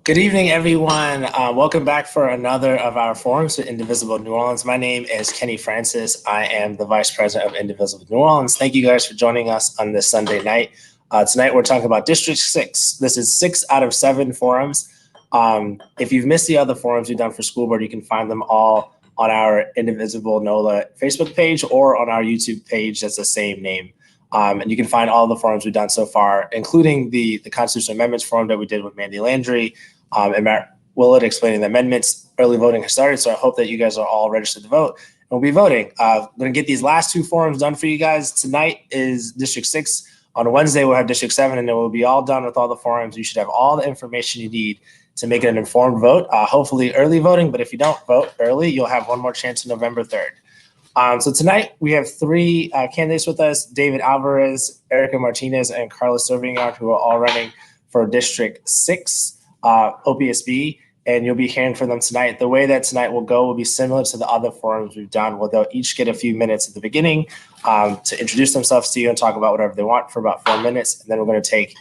Good evening, everyone. Welcome back for another of our forums with Indivisible New Orleans. My name is Kenny Francis. I am the Vice President of Indivisible New Orleans. Thank you guys for joining us on this Sunday night. Tonight, we're talking about District 6. This is 6 out of 7 forums. If you've missed the other forums we've done for school board, you can find them all on our Indivisible NOLA Facebook page or on our YouTube page that's the same name. And you can find all the forums we've done so far, including the Constitutional Amendments forum that we did with Mandy Landry, and Matt Willett explaining the amendments. Early voting has started, so I hope that you guys are all registered to vote. And we'll be voting. I'm going to get these last 2 forums done for you guys. Tonight is District 6. On Wednesday, we'll have District 7, and then we'll be all done with all the forums. You should have all the information you need to make it an informed vote, hopefully early voting. But if you don't vote early, you'll have one more chance on November 3rd. So tonight, we have 3 candidates with us, David Alvarez, Erica Martinez, and Carlos Zervigon, who are all running for District 6. OPSB, and you'll be hearing from them tonight. The way that tonight will go will be similar to the other forums we've done, where they'll each get a few minutes at the beginning to introduce themselves to you and talk about whatever they want for about 4 minutes. And then we're going to take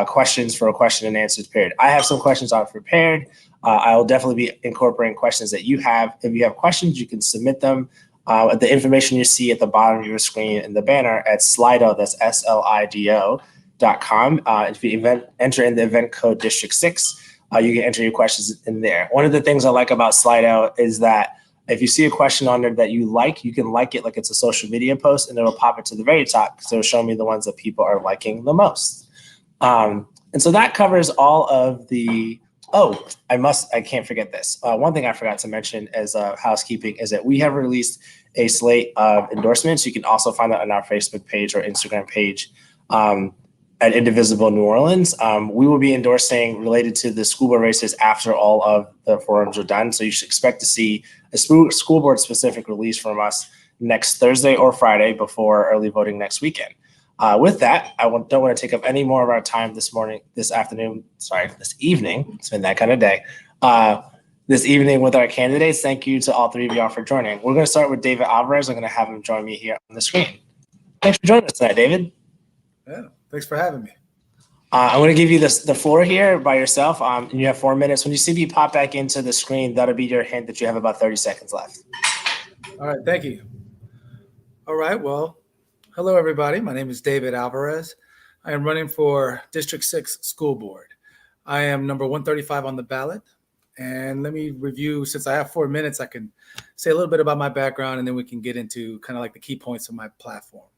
questions for a question and answers period. I have some questions I've prepared. I will definitely be incorporating questions that you have. If you have questions, you can submit them at the information you see at the bottom of your screen in the banner at Slido, that's SLIDO.com. If you enter in the event code District 6, you can enter your questions in there. One of the things I like about Slido is that if you see a question on there that you can like it like it's a social media post, and it'll pop it to the very top because it'll show me the ones that people are liking the most. And so that covers all of the, I can't forget this. One thing I forgot to mention as housekeeping is that we have released a slate of endorsements. You can also find that on our Facebook page or Instagram page. At Indivisible New Orleans. We will be endorsing related to the school board races after all of the forums are done. So you should expect to see a school board specific release from us next Thursday or Friday before early voting next weekend. With that, don't want to take up any more of our time this evening. It's been that kind of day. This evening with our candidates. Thank you to all 3 of y'all for joining. We're going to start with David Alvarez. I'm going to have him join me here on the screen. Thanks for joining us tonight, David. Yeah. Thanks for having me. I'm going to give you the floor here by yourself. And you have 4 minutes. When you see me pop back into the screen, that'll be your hint that you have about 30 seconds left. All right. Thank you. All right. Well, hello, everybody. My name is David Alvarez. I am running for District 6 School Board. I am number 135 on the ballot. And let me review, since I have 4 minutes, I can say a little bit about my background, and then we can get into kind of like the key points of my platform.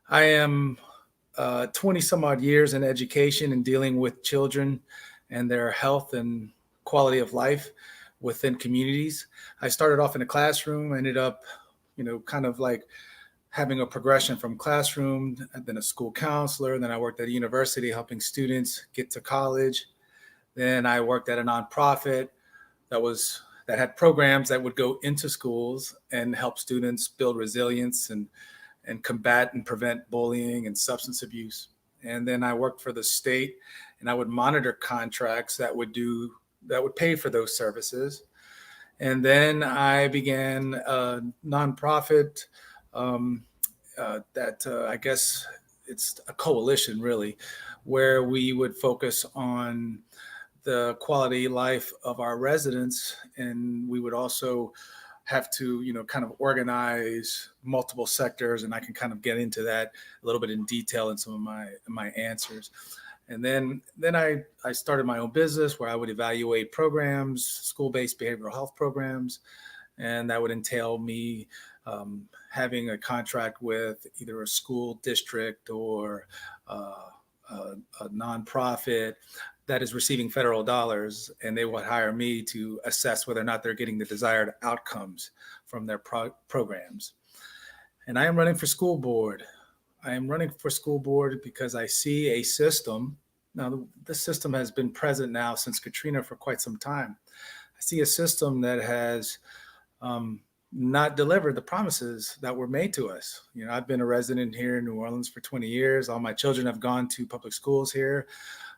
I am 20 some odd years in education and dealing with children and their health and quality of life within communities. I started off in a classroom, ended up, kind of like having a progression from classroom, and then a school counselor. Then I worked at a university helping students get to college. Then I worked at a nonprofit that had programs that would go into schools and help students build resilience and combat and prevent bullying and substance abuse. And then I worked for the state, and I would monitor contracts that would pay for those services. And then I began a nonprofit that I guess it's a coalition really, where we would focus on the quality of life of our residents. And we would also have to, kind of organize multiple sectors, and I can kind of get into that a little bit in detail in some of my answers. And then I started my own business where I would evaluate programs, school-based behavioral health programs, and that would entail me having a contract with either a school district or a nonprofit that is receiving federal dollars, and they would hire me to assess whether or not they're getting the desired outcomes from their programs. And I am running for school board. I am running for school board because I see a system. Now, this system has been present now since Katrina for quite some time. I see a system that has not delivered the promises that were made to us. I've been a resident here in New Orleans for 20 years. All my children have gone to public schools here.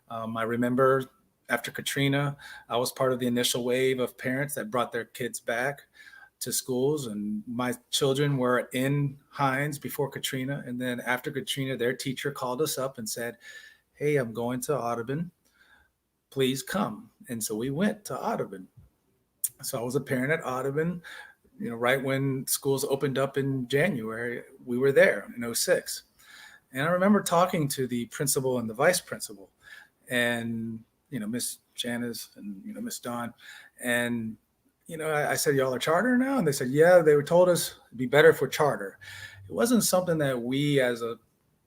I remember after Katrina, I was part of the initial wave of parents that brought their kids back to schools, and my children were in Hines before Katrina. And then after Katrina, their teacher called us up and said, "Hey, I'm going to Audubon. please come. And so we went to Audubon. So I was a parent at Audubon, right when schools opened up in January. We were there in 2006. And I remember talking to the principal and the vice principal and, Miss Janice and, Miss Dawn. And, I said, y'all are charter now? And they said, yeah, they were told us it'd be better if we're charter. It wasn't something that we as a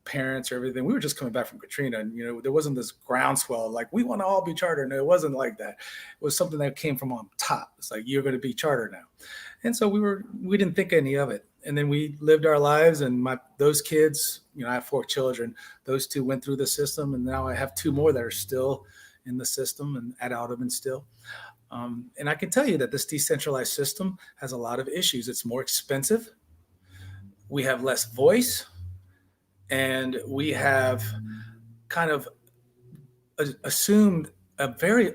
parents or everything, we were just coming back from Katrina, and there wasn't this groundswell like we want to all be charter. No, it wasn't like that. It was something that came from on top. It's like, you're going to be charter now. And so we didn't think any of it. And then we lived our lives, and those kids, I have 4 children. Those 2 went through the system, and now I have 2 more that are still in the system and at Audubon still. And I can tell you that this decentralized system has a lot of issues. It's more expensive. We have less voice, and we have kind of assumed a very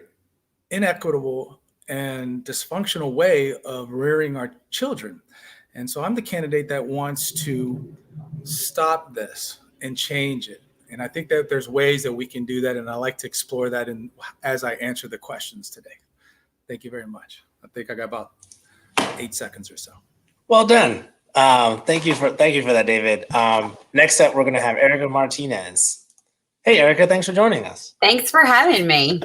inequitable and dysfunctional way of rearing our children. And so I'm the candidate that wants to stop this and change it. And I think that there's ways that we can do that. And I like to explore that as I answer the questions today. Thank you very much. I think I got about 8 seconds or so. Well done. Thank you for that, David. Next up, we're going to have Erica Martinez. Hey, Erica, thanks for joining us. Thanks for having me.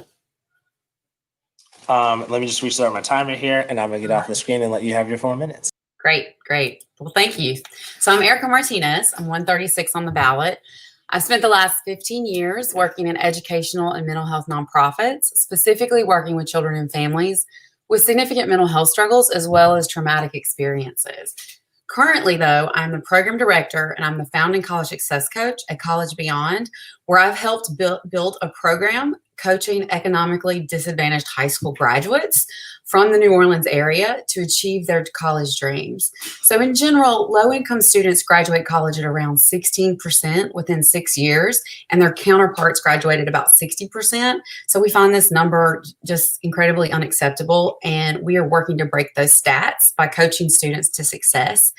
Let me just restart my timer here, and I'm going to get off the screen and let you have your 4 minutes. Great. Well, thank you. So I'm Erica Martinez. I'm 136 on the ballot. I've spent the last 15 years working in educational and mental health nonprofits, specifically working with children and families with significant mental health struggles as well as traumatic experiences. Currently, though, I'm the program director and I'm the founding college success coach at College Beyond, where I've helped build a program coaching economically disadvantaged high school graduates from the New Orleans area to achieve their college dreams. So in general, low-income students graduate college at around 16% within 6 years, and their counterparts graduate at about 60%. So we find this number just incredibly unacceptable, and we are working to break those stats by coaching students to success.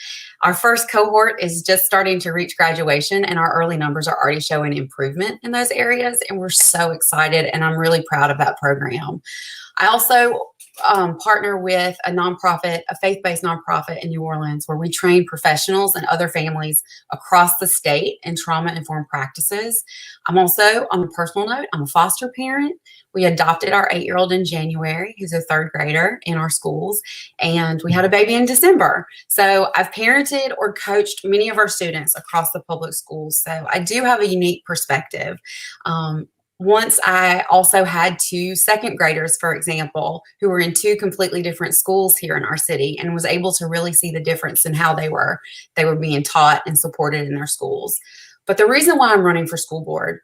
Our first cohort is just starting to reach graduation, and our early numbers are already showing improvement in those areas, and we're so excited, and I'm really proud of that program. I also partner with a faith-based nonprofit in New Orleans, where we train professionals and other families across the state in trauma-informed practices. I'm also, on a personal note, I'm a foster parent. We adopted our 8-year-old in January, who's a 3rd grader in our schools, and we had a baby in December. So I've parented or coached many of our students across the public schools. So I do have a unique perspective. Once I also had 2 2nd graders, for example, who were in 2 completely different schools here in our city, and was able to really see the difference in how they were being taught and supported in their schools. But the reason why I'm running for school board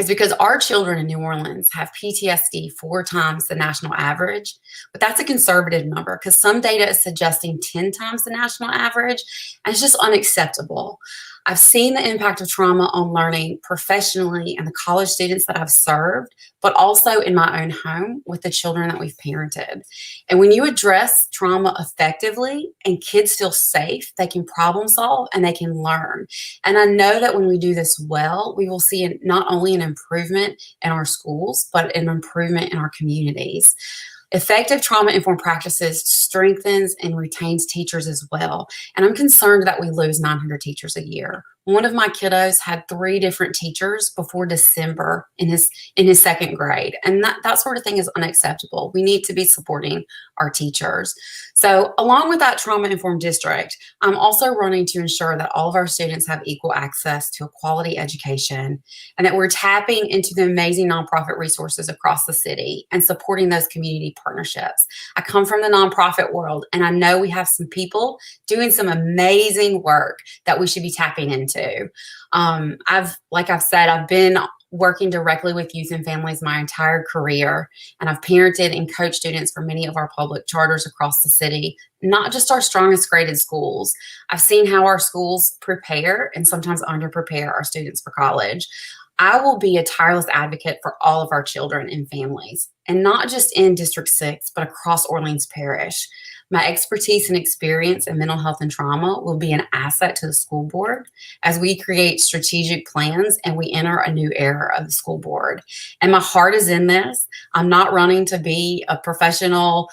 is because our children in New Orleans have PTSD 4 times the national average, but that's a conservative number because some data is suggesting 10 times the national average, and it's just unacceptable. I've seen the impact of trauma on learning professionally and the college students that I've served, but also in my own home with the children that we've parented. And when you address trauma effectively and kids feel safe, they can problem solve and they can learn. And I know that when we do this well, we will see not only an improvement in our schools, but an improvement in our communities. Effective trauma-informed practices strengthens and retains teachers as well. And I'm concerned that we lose 900 teachers a year. One of my kiddos had 3 different teachers before December in his 2nd grade. And that sort of thing is unacceptable. We need to be supporting our teachers. So along with that trauma-informed district, I'm also running to ensure that all of our students have equal access to a quality education and that we're tapping into the amazing nonprofit resources across the city and supporting those community partnerships. I come from the nonprofit world, and I know we have some people doing some amazing work that we should be tapping into. Like I've said, I've been working directly with youth and families my entire career, and I've parented and coached students for many of our public charters across the city, not just our strongest graded schools. I've seen how our schools prepare and sometimes under-prepare our students for college. I will be a tireless advocate for all of our children and families, and not just in District 6, but across Orleans Parish. My expertise and experience in mental health and trauma will be an asset to the school board as we create strategic plans and we enter a new era of the school board. And my heart is in this. I'm not running to be a professional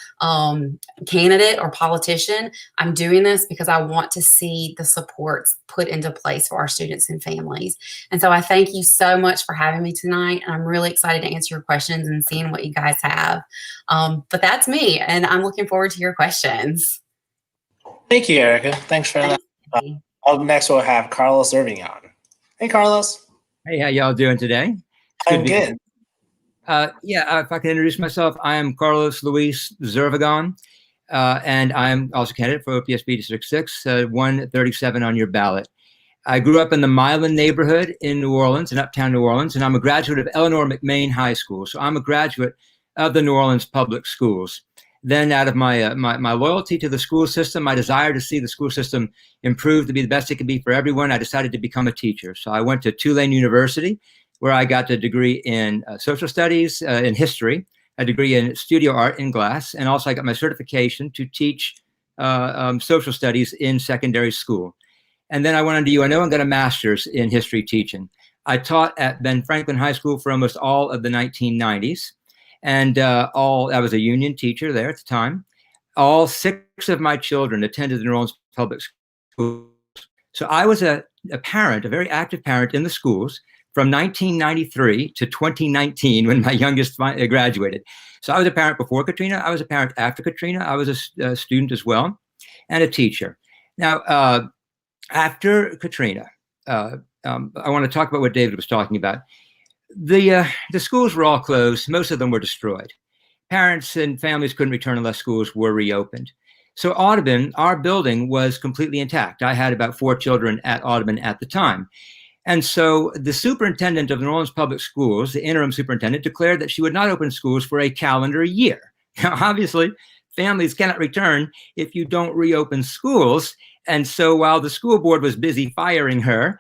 candidate or politician. I'm doing this because I want to see the supports put into place for our students and families. And so I thank you so much for having me tonight. And I'm really excited to answer your questions and seeing what you guys have. But that's me, and I'm looking forward to your questions. Thank you, Erica. Thanks for that. Up next, we'll have Carlos Zervigon. Hey, Carlos. Hey, how y'all doing today? I'm good. If I can introduce myself, I am Carlos Luis Zervigon, and I'm also candidate for OPSB District 6, 137 on your ballot. I grew up in the Milan neighborhood in New Orleans, in uptown New Orleans, and I'm a graduate of Eleanor McMain High School. So I'm a graduate of the New Orleans public schools. Then out of my loyalty to the school system, my desire to see the school system improve to be the best it can be for everyone, I decided to become a teacher. So I went to Tulane University, where I got a degree in social studies, in history, a degree in studio art in glass, and also I got my certification to teach social studies in secondary school. And then I went on to UNO and got a master's in history teaching. I taught at Ben Franklin High School for almost all of the 1990s. And I was a union teacher there at the time. All 6 of my children attended the New Orleans public schools. So I was a parent, a very active parent in the schools from 1993 to 2019 when my youngest graduated. So I was a parent before Katrina. I was a parent after Katrina. I was a student as well and a teacher. Now, after Katrina, I want to talk about what David was talking about. The schools were all closed. Most of them were destroyed. Parents and families couldn't return unless schools were reopened. So Audubon, our building, was completely intact. I had about 4 children at Audubon at the time. And so the superintendent of the New Orleans Public Schools, the interim superintendent, declared that she would not open schools for a calendar year. Now, obviously, families cannot return if you don't reopen schools. And so while the school board was busy firing her,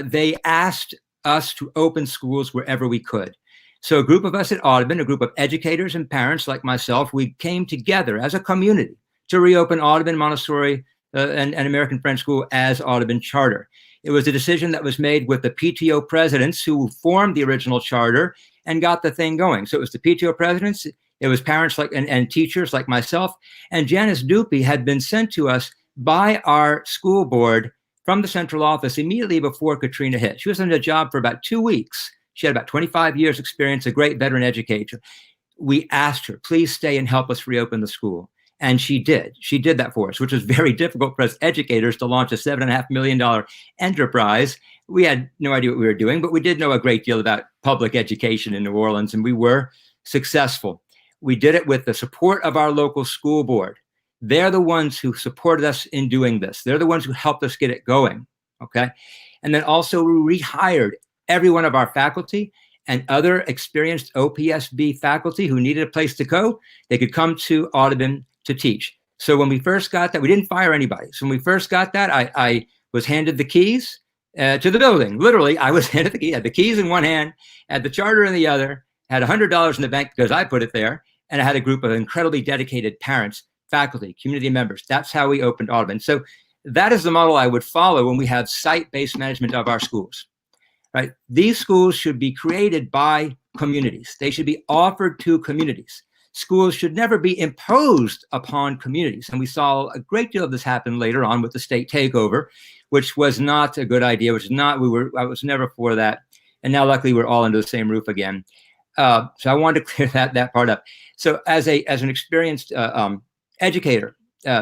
they asked us to open schools wherever we could. So a group of us at Audubon, a group of educators and parents like myself, we came together as a community to reopen Audubon Montessori and American French School as Audubon charter. It was a decision that was made with the PTO presidents who formed the original charter and got the thing going. So it was the PTO presidents, it was parents and teachers like myself, and Janice Dupy had been sent to us by our school board from the central office immediately before Katrina hit. She was on the job for about 2 weeks. She had about 25 years experience, a great veteran educator. We asked her, please stay and help us reopen the school. And she did. She did that for us, which was very difficult for us educators to launch a $7.5 million enterprise. We had no idea what we were doing, but we did know a great deal about public education in New Orleans, and we were successful. We did it with the support of our local school board. They're the ones who supported us in doing this. They're the ones who helped us get it going, okay? And then also we rehired every one of our faculty and other experienced OPSB faculty who needed a place to go. They could come to Audubon to teach. So when we first got that, we didn't fire anybody. So when we first got that, I was handed the keys to the building. Literally, I was handed the keys. I had the keys in one hand, had the charter in the other, had $100 in the bank because I put it there, and I had a group of incredibly dedicated parents, faculty, community members. That's how we opened Audubon. So that is the model I would follow when we have site-based management of our schools, right? These schools should be created by communities. They should be offered to communities. Schools should never be imposed upon communities. And we saw a great deal of this happen later on with the state takeover, which was not a good idea, I was never for that. And now luckily we're all under the same roof again. So I wanted to clear that part up. So as an experienced educator,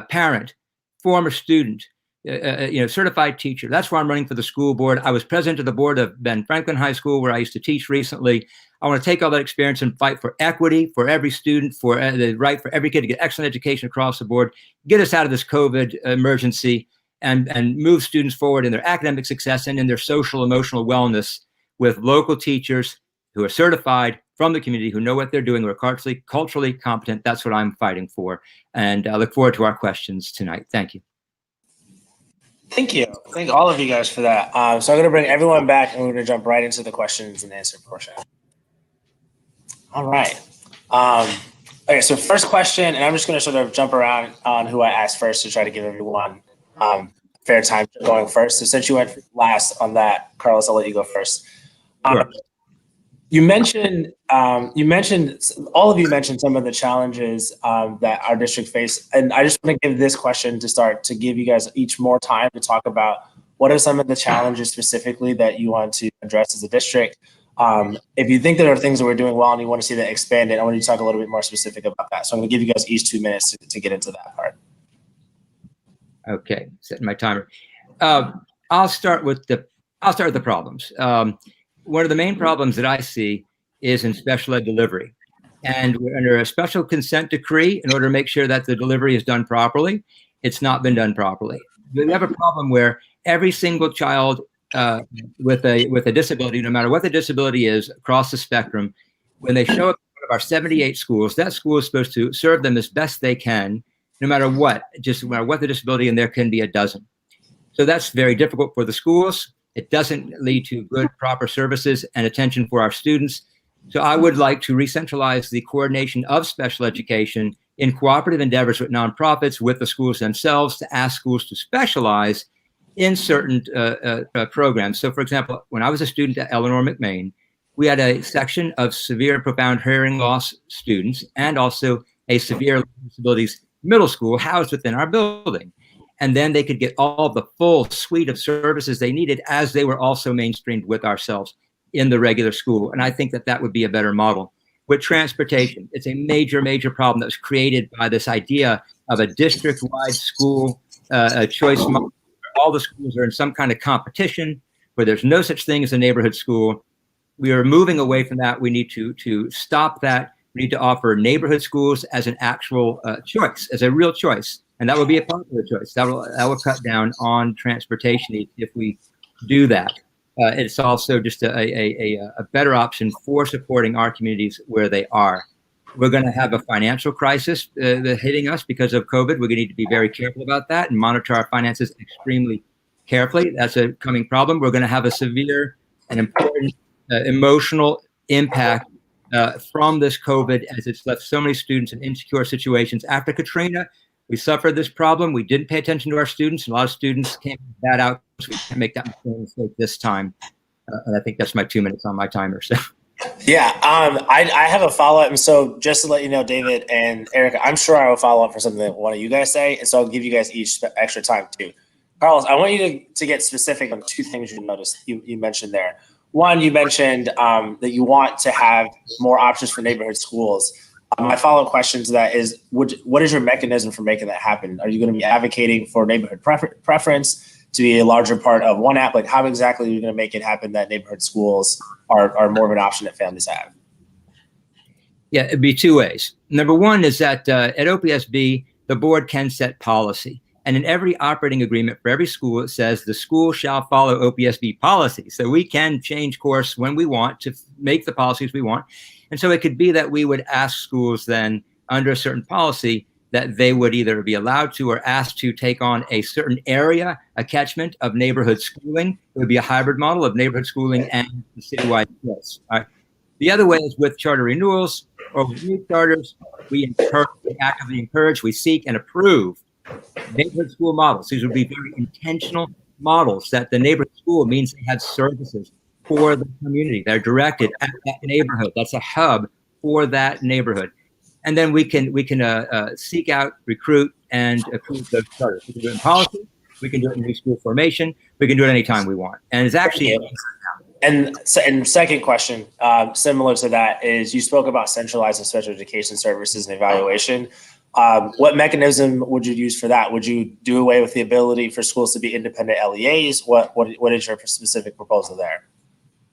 parent, former student, certified teacher, that's where I'm running for the school board. I was president of the board of Ben Franklin High School, where I used to teach recently. I want to take all that experience and fight for equity for every student, for the right for every kid to get excellent education across the board, get us out of this COVID emergency, and move students forward in their academic success and in their social, emotional wellness with local teachers who are certified from the community, who know what they're doing, who are culturally competent. That's what I'm fighting for. And I look forward to our questions tonight. Thank you. Thank you. Thank all of you guys for that. So I'm going to bring everyone back, and we're going to jump right into the questions and answer portion. All right. Okay, so first question, and I'm just going to sort of jump around on who I asked first to try to give everyone fair time going first. So since you went last on that, Carlos, I'll let you go first. Sure. You mentioned, all of you mentioned some of the challenges that our district face, and I just want to give this question to start to give you guys each more time to talk about what are some of the challenges specifically that you want to address as a district. If you think there are things that we're doing well and you want to see that expanded, I want you to talk a little bit more specific about that. So I'm going to give you guys each 2 minutes to get into that part. Okay, setting my timer. I'll start with the problems. One of the main problems that I see is in special ed delivery, and we're under a special consent decree in order to make sure that the delivery is done properly. It's not been done properly. We have a problem where every single child with a disability, no matter what the disability is across the spectrum, when they show up at one of our 78 schools, that school is supposed to serve them as best they can, no matter what, just no matter what the disability, and there can be a dozen. So that's very difficult for the schools. It doesn't lead to good, proper services and attention for our students. So I would like to re-centralize the coordination of special education in cooperative endeavors with nonprofits, with the schools themselves, to ask schools to specialize in certain programs. So for example, when I was a student at Eleanor McMain, we had a section of severe and profound hearing loss students and also a severe disabilities middle school housed within our building. And then they could get all the full suite of services they needed as they were also mainstreamed with ourselves in the regular school. And I think that that would be a better model. With transportation, it's a major, major problem that was created by this idea of a district-wide school choice model. All the schools are in some kind of competition where there's no such thing as a neighborhood school. We are moving away from that. We need to stop that. We need to offer neighborhood schools as an actual choice, as a real choice. And that would be a popular choice. That will cut down on transportation if we do that. It's also just a better option for supporting our communities where they are. We're going to have a financial crisis hitting us because of COVID. We're going to need to be very careful about that and monitor our finances extremely carefully. That's a coming problem. We're going to have a severe and important emotional impact from this COVID, as it's left so many students in insecure situations. After Katrina, we suffered this problem. We didn't pay attention to our students, and a lot of students came bad out. So we can't make that mistake this time. And I think that's my 2 minutes on my timer. So. Yeah, I have a follow-up. And so just to let you know, David and Erica, I'm sure I will follow up for something that one of you guys say. And so I'll give you guys each extra time too. Carlos, I want you to get specific on 2 things you noticed you mentioned there. One, you mentioned that you want to have more options for neighborhood schools. My follow-up question to that is, what is your mechanism for making that happen? Are you going to be advocating for neighborhood preference to be a larger part of one app? Like, how exactly are you going to make it happen that neighborhood schools are more of an option that families have? Yeah, it'd be 2 ways. Number one is that at OPSB, the board can set policy. And in every operating agreement for every school, it says the school shall follow OPSB policy. So we can change course when we want to make the policies we want. And so it could be that we would ask schools then under a certain policy that they would either be allowed to or asked to take on a certain area, a catchment of neighborhood schooling. It would be a hybrid model of neighborhood schooling and the citywide choice. The other way is with charter renewals or with new charters. We actively encourage, we seek and approve neighborhood school models. These would be very intentional models that the neighborhood school means they have services for the community. They're directed at that neighborhood. That's a hub for that neighborhood. And then we can seek out, recruit, and approve those charters. We can do it in policy. We can do it in new school formation. We can do it anytime we want. And it's actually... And second question, similar to that, is you spoke about centralizing special education services and evaluation. What mechanism would you use for that? Would you do away with the ability for schools to be independent LEAs? What is your specific proposal there?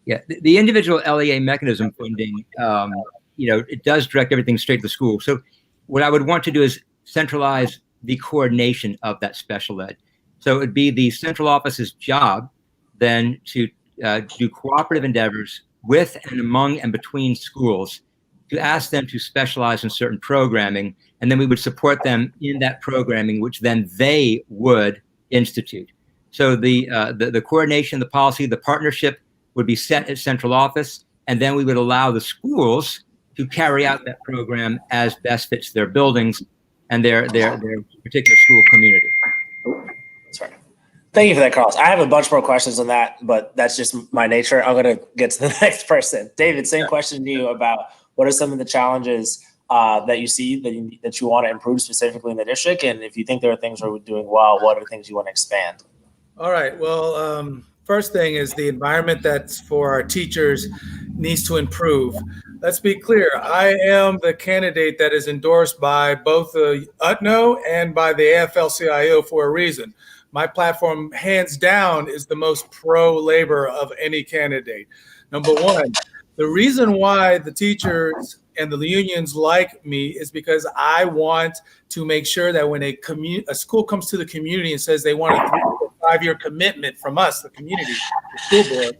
Yeah, the individual LEA mechanism funding, it does direct everything straight to the school. So what I would want to do is centralize the coordination of that special ed. So it'd be the central office's job then to do cooperative endeavors with and among and between schools to ask them to specialize in certain programming, and then we would support them in that programming, which then they would institute. So the coordination, the policy, the partnership would be set at central office, and then we would allow the schools to carry out that program as best fits their buildings and their particular school community. Sorry. Thank you for that, Carlos. I have a bunch more questions on that, but that's just my nature. I'm going to get to the next person. David, same question to you about what are some of the challenges that you see that you want to improve specifically in the district? And if you think there are things we're doing well, what are things you want to expand? All right. Well, first thing is the environment that's for our teachers needs to improve. Let's be clear. I am the candidate that is endorsed by both the UTNO and by the AFL-CIO for a reason. My platform, hands down, is the most pro-labor of any candidate. Number one, the reason why the teachers and the unions like me is because I want to make sure that when a school comes to the community and says they want a 3 to 5 year commitment from us, the community, the school board,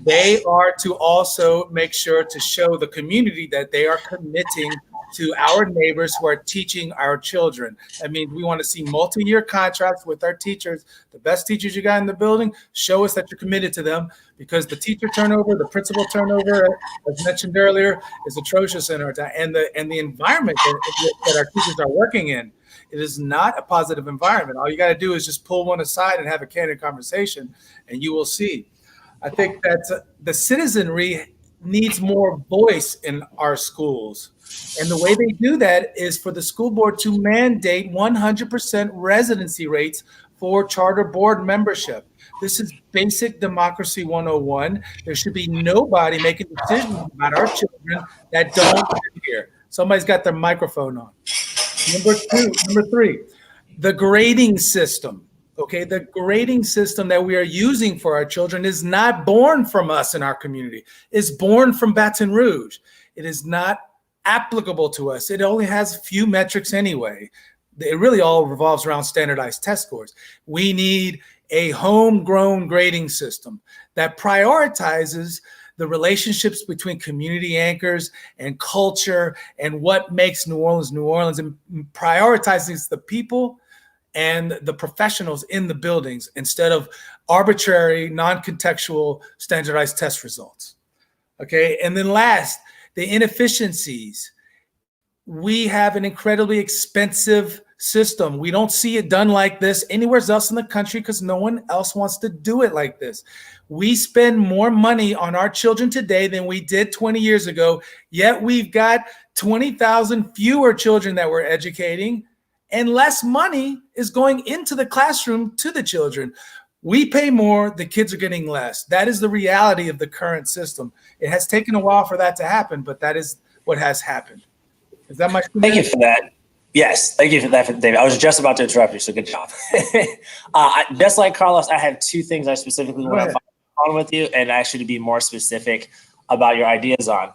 they are to also make sure to show the community that they are committing to our neighbors who are teaching our children. That means we want to see multi-year contracts with our teachers, the best teachers you got in the building. Show us that you're committed to them, because the teacher turnover, the principal turnover, as mentioned earlier, is atrocious in our time. And the environment that our teachers are working in, it is not a positive environment. All you got to do is just pull one aside and have a candid conversation, and you will see. I think that the citizenry needs more voice in our schools. And the way they do that is for the school board to mandate 100% residency rates for charter board membership. This is basic democracy 101. There should be nobody making decisions about our children that don't live here. Somebody's got their microphone on. Number three, the grading system. Okay, the grading system that we are using for our children is not born from us in our community. It's born from Baton Rouge. It is not applicable to us. It only has a few metrics anyway. It really all revolves around standardized test scores. We need a homegrown grading system that prioritizes the relationships between community anchors and culture and what makes New Orleans, New Orleans, and prioritizes the people and the professionals in the buildings instead of arbitrary, non-contextual standardized test results. Okay, and then last, the inefficiencies. We have an incredibly expensive system. We don't see it done like this anywhere else in the country because no one else wants to do it like this. We spend more money on our children today than we did 20 years ago, yet we've got 20,000 fewer children that we're educating, and less money is going into the classroom to the children. We pay more, the kids are getting less. That is the reality of the current system. It has taken a while for that to happen, but that is what has happened. Is that my question? Thank you for that. Yes, thank you for that, David. I was just about to interrupt you, so good job. Just like Carlos, I have two things I specifically want to follow on with you, and actually to be more specific about your ideas on.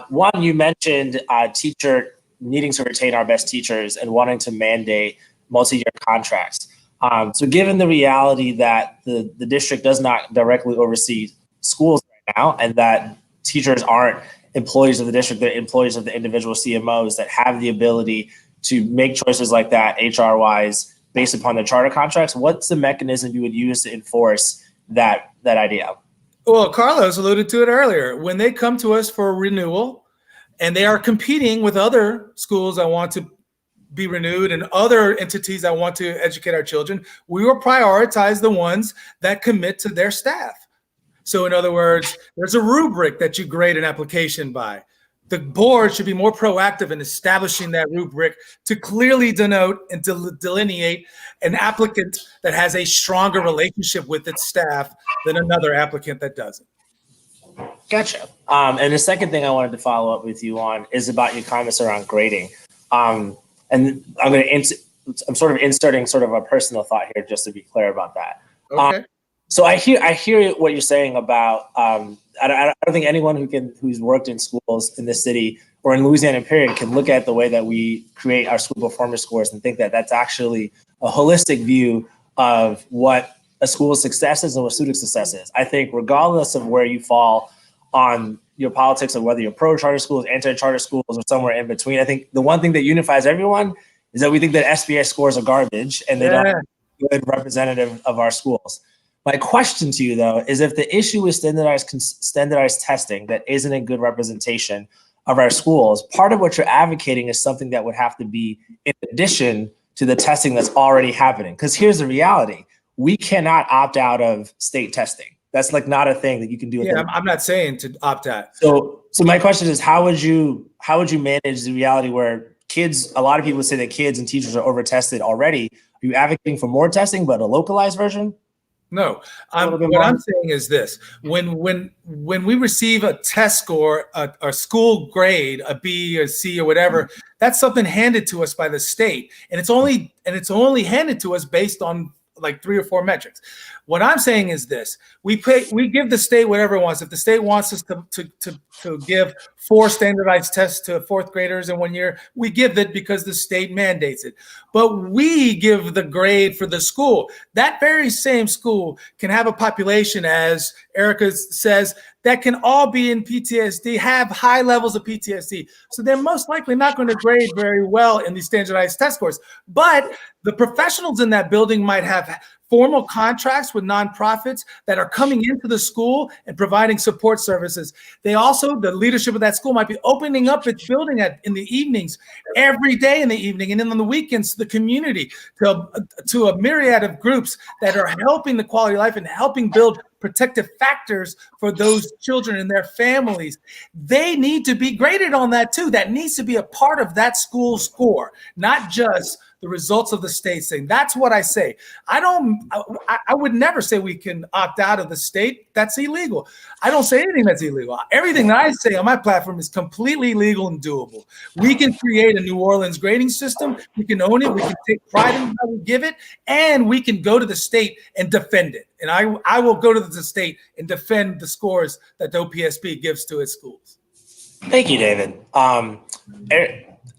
One, you mentioned teacher needing to retain our best teachers and wanting to mandate multi-year contracts. So given the reality that the district does not directly oversee schools right now, and that teachers aren't employees of the district, they're employees of the individual CMOs that have the ability to make choices like that HR-wise based upon their charter contracts, what's the mechanism you would use to enforce that idea? Well, Carlos alluded to it earlier. When they come to us for renewal, and they are competing with other schools that want to be renewed and other entities that want to educate our children, we will prioritize the ones that commit to their staff. So in other words, there's a rubric that you grade an application by. The board should be more proactive in establishing that rubric to clearly denote and delineate an applicant that has a stronger relationship with its staff than another applicant that doesn't. Gotcha. And the second thing I wanted to follow up with you on is about your comments around grading. And I'm sort of inserting sort of a personal thought here, just to be clear about that. Okay. So I hear what you're saying about. I don't think anyone who's worked in schools in this city or in Louisiana period can look at the way that we create our school performance scores and think that that's actually a holistic view of what a school's success is and what student success is. I think regardless of where you fall on your politics of whether you're pro-charter schools, anti-charter schools, or somewhere in between, I think the one thing that unifies everyone is that we think that SBA scores are garbage and they don't a good representative of our schools. My question to you, though, is if the issue is standardized testing that isn't a good representation of our schools, part of what you're advocating is something that would have to be in addition to the testing that's already happening. Because here's the reality. We cannot opt out of state testing. That's like not a thing that you can do. Yeah, I'm not saying to opt out. So my question is, how would you manage the reality where kids, a lot of people say that kids and teachers are over-tested already. Are you advocating for more testing, but a localized version? No, what I'm saying is this: when we receive a test score, a school grade, a B or C or whatever, that's something handed to us by the state, and it's only handed to us based on like 3 or 4 metrics. What I'm saying is this: we give the state whatever it wants. If the state wants us to give 4 standardized tests to 4th graders in 1 year, we give it because the state mandates it. But we give the grade for the school. That very same school can have a population, as Erica says, that can all be in PTSD, have high levels of PTSD. So they're most likely not going to grade very well in these standardized test scores. But the professionals in that building might have formal contracts with nonprofits that are coming into the school and providing support services. They also, the leadership of that school might be opening up its building in the evenings, every day in the evening, and then on the weekends to the community, to a myriad of groups that are helping the quality of life and helping build protective factors for those children and their families. They need to be graded on that too. That needs to be a part of that school score, not just the results of the state thing. That's what I say. I would never say we can opt out of the state. That's illegal. I don't say anything that's illegal. Everything that I say on my platform is completely legal and doable. We can create a New Orleans grading system. We can own it. We can take pride in how we give it, and we can go to the state and defend it. And I will go to the state and defend the scores that the OPSB gives to its schools. Thank you, David.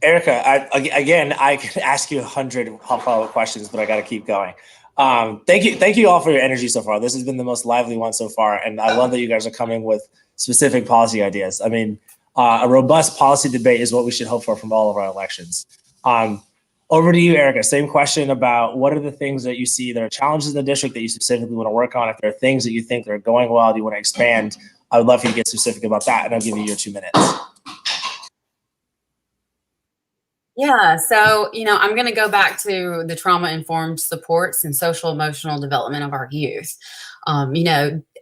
Erica, I could ask you 100 follow-up questions, but I got to keep going. Thank you all for your energy so far. This has been the most lively one so far, and I love that you guys are coming with specific policy ideas. I mean, a robust policy debate is what we should hope for from all of our elections. Over to you, Erica. Same question about what are the things that you see that are challenges in the district that you specifically want to work on? If there are things that you think that are going well, that you want to expand, I would love for you to get specific about that, and I'll give you your 2 minutes. Yeah, so, I'm going to go back to the trauma-informed supports and social emotional development of our youth.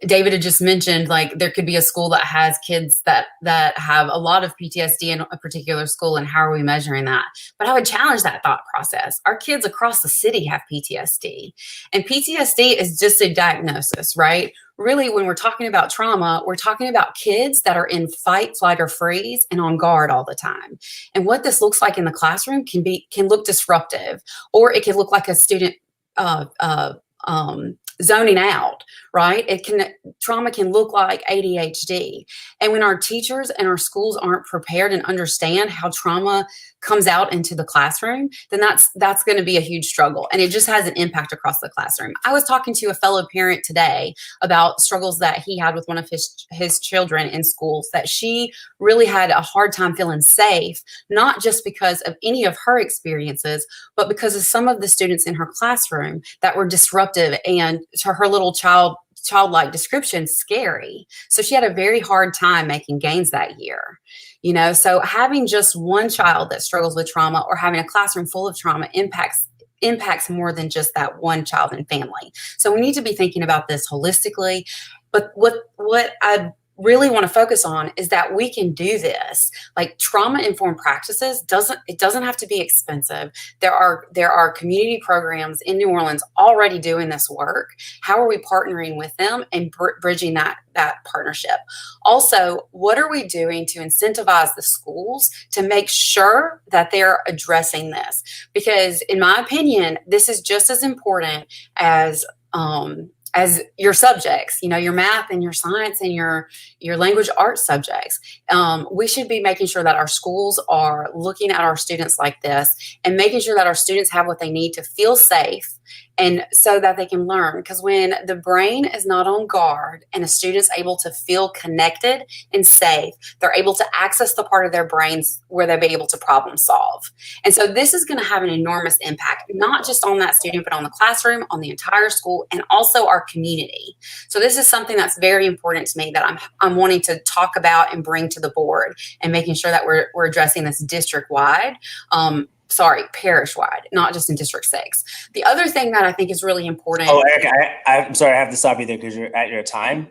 David had just mentioned, like, there could be a school that has kids that have a lot of PTSD in a particular school, and how are we measuring that? But I would challenge that thought process. Our kids across the city have PTSD, and PTSD is just a diagnosis, right? Really, when we're talking about trauma, we're talking about kids that are in fight, flight, or freeze and on guard all the time. And what this looks like in the classroom can look disruptive, or it can look like a student zoning out, right? Trauma can look like ADHD. And when our teachers and our schools aren't prepared and understand how trauma comes out into the classroom, then that's going to be a huge struggle. And it just has an impact across the classroom. I was talking to a fellow parent today about struggles that he had with one of his children in schools, that she really had a hard time feeling safe, not just because of any of her experiences, but because of some of the students in her classroom that were disruptive and, to her little childlike description, scary. So she had a very hard time making gains that year. So having just one child that struggles with trauma, or having a classroom full of trauma, impacts more than just that one child and family. So we need to be thinking about this holistically. But what I really want to focus on is that we can do this. Like, trauma-informed practices doesn't have to be expensive. There are community programs in New Orleans already doing this work. How are we partnering with them and bridging that partnership? Also, what are we doing to incentivize the schools to make sure that they're addressing this? Because in my opinion, this is just as important as your subjects, your math and your science and your language arts subjects. We should be making sure that our schools are looking at our students like this and making sure that our students have what they need to feel safe and so that they can learn. Because when the brain is not on guard and a student's able to feel connected and safe, they're able to access the part of their brains where they'll be able to problem solve. And so this is going to have an enormous impact, not just on that student, but on the classroom, on the entire school, and also our community. So this is something that's very important to me that I'm wanting to talk about and bring to the board, and making sure that we're addressing this district-wide. Parish-wide, not just in District 6. The other thing that I think is really important. Oh, Erica, I'm sorry, I have to stop you there because you're at your time.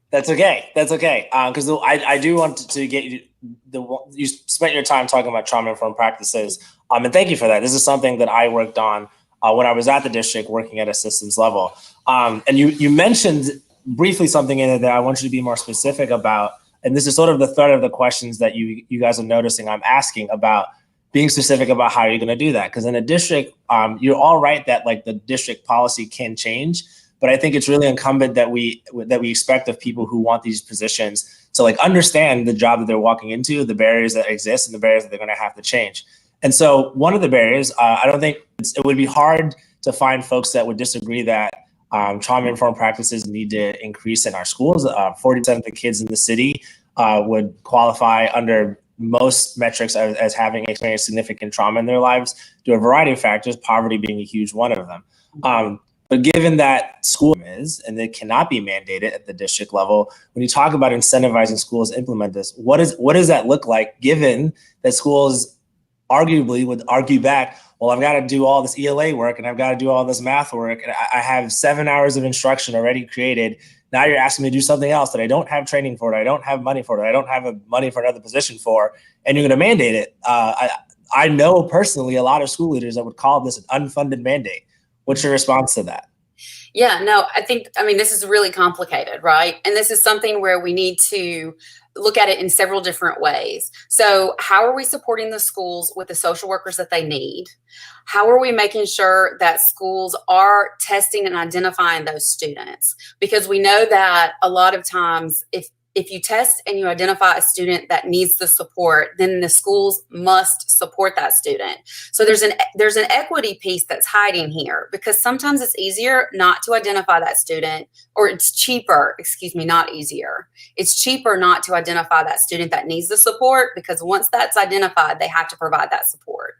That's okay. That's okay. Because I do want to get you. You spent your time talking about trauma-informed practices, and thank you for that. This is something that I worked on when I was at the district, working at a systems level. And you mentioned briefly something in it that I want you to be more specific about. And this is sort of the thread of the questions that you guys are noticing I'm asking about, being specific about how you're going to do that. Because in a district, you're all right that like the district policy can change, but I think it's really incumbent that we expect of people who want these positions to like understand the job that they're walking into, the barriers that exist, and the barriers that they're going to have to change. And so one of the barriers, I don't think it would be hard to find folks that would disagree that trauma-informed practices need to increase in our schools. 40% of the kids in the city would qualify under most metrics as having experienced significant trauma in their lives due to a variety of factors, poverty being a huge one of them. But given that school is, and it cannot be mandated at the district level, when you talk about incentivizing schools to implement this, what does that look like, given that schools arguably would argue back, well, I've got to do all this ELA work and I've got to do all this math work, and I have 7 hours of instruction already created. Now you're asking me to do something else that I don't have training for, that I don't have money for, that I don't have money for another position for, and you're going to mandate it. I know personally a lot of school leaders that would call this an unfunded mandate. What's your response to that? Yeah, no, I mean, this is really complicated, right? And this is something where we need to look at it in several different ways. So how are we supporting the schools with the social workers that they need? How are we making sure that schools are testing and identifying those students? Because we know that a lot of times if you test and you identify a student that needs the support, then the schools must support that student. So there's an equity piece that's hiding here, because sometimes it's easier not to identify that student, or it's cheaper, not easier. It's cheaper not to identify that student that needs the support, because once that's identified, they have to provide that support.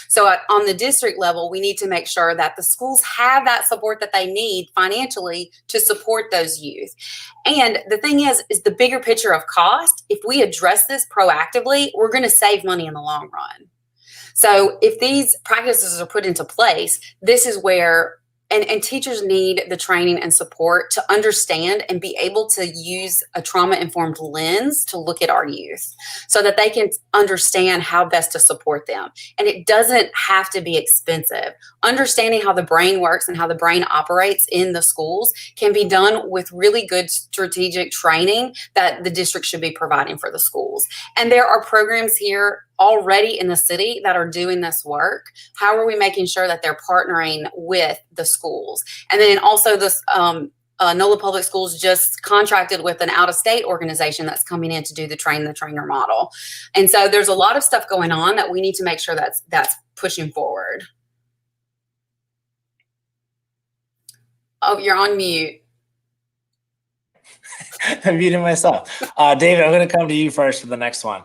So on the district level, we need to make sure that the schools have that support that they need financially to support those youth. And the thing is the bigger picture of cost. If we address this proactively, we're going to save money in the long run. So if these practices are put into place, this is where and teachers need the training and support to understand and be able to use a trauma-informed lens to look at our youth so that they can understand how best to support them. And it doesn't have to be expensive. Understanding how the brain works and how the brain operates in the schools can be done with really good strategic training that the district should be providing for the schools. And there are programs here already in the city that are doing this work. How are we making sure that they're partnering with the schools? And then also this NOLA Public Schools just contracted with an out-of-state organization that's coming in to do the train the trainer model. And so there's a lot of stuff going on that we need to make sure that's pushing forward. Oh, you're on mute. I'm muting myself. David, I'm going to come to you first for the next one.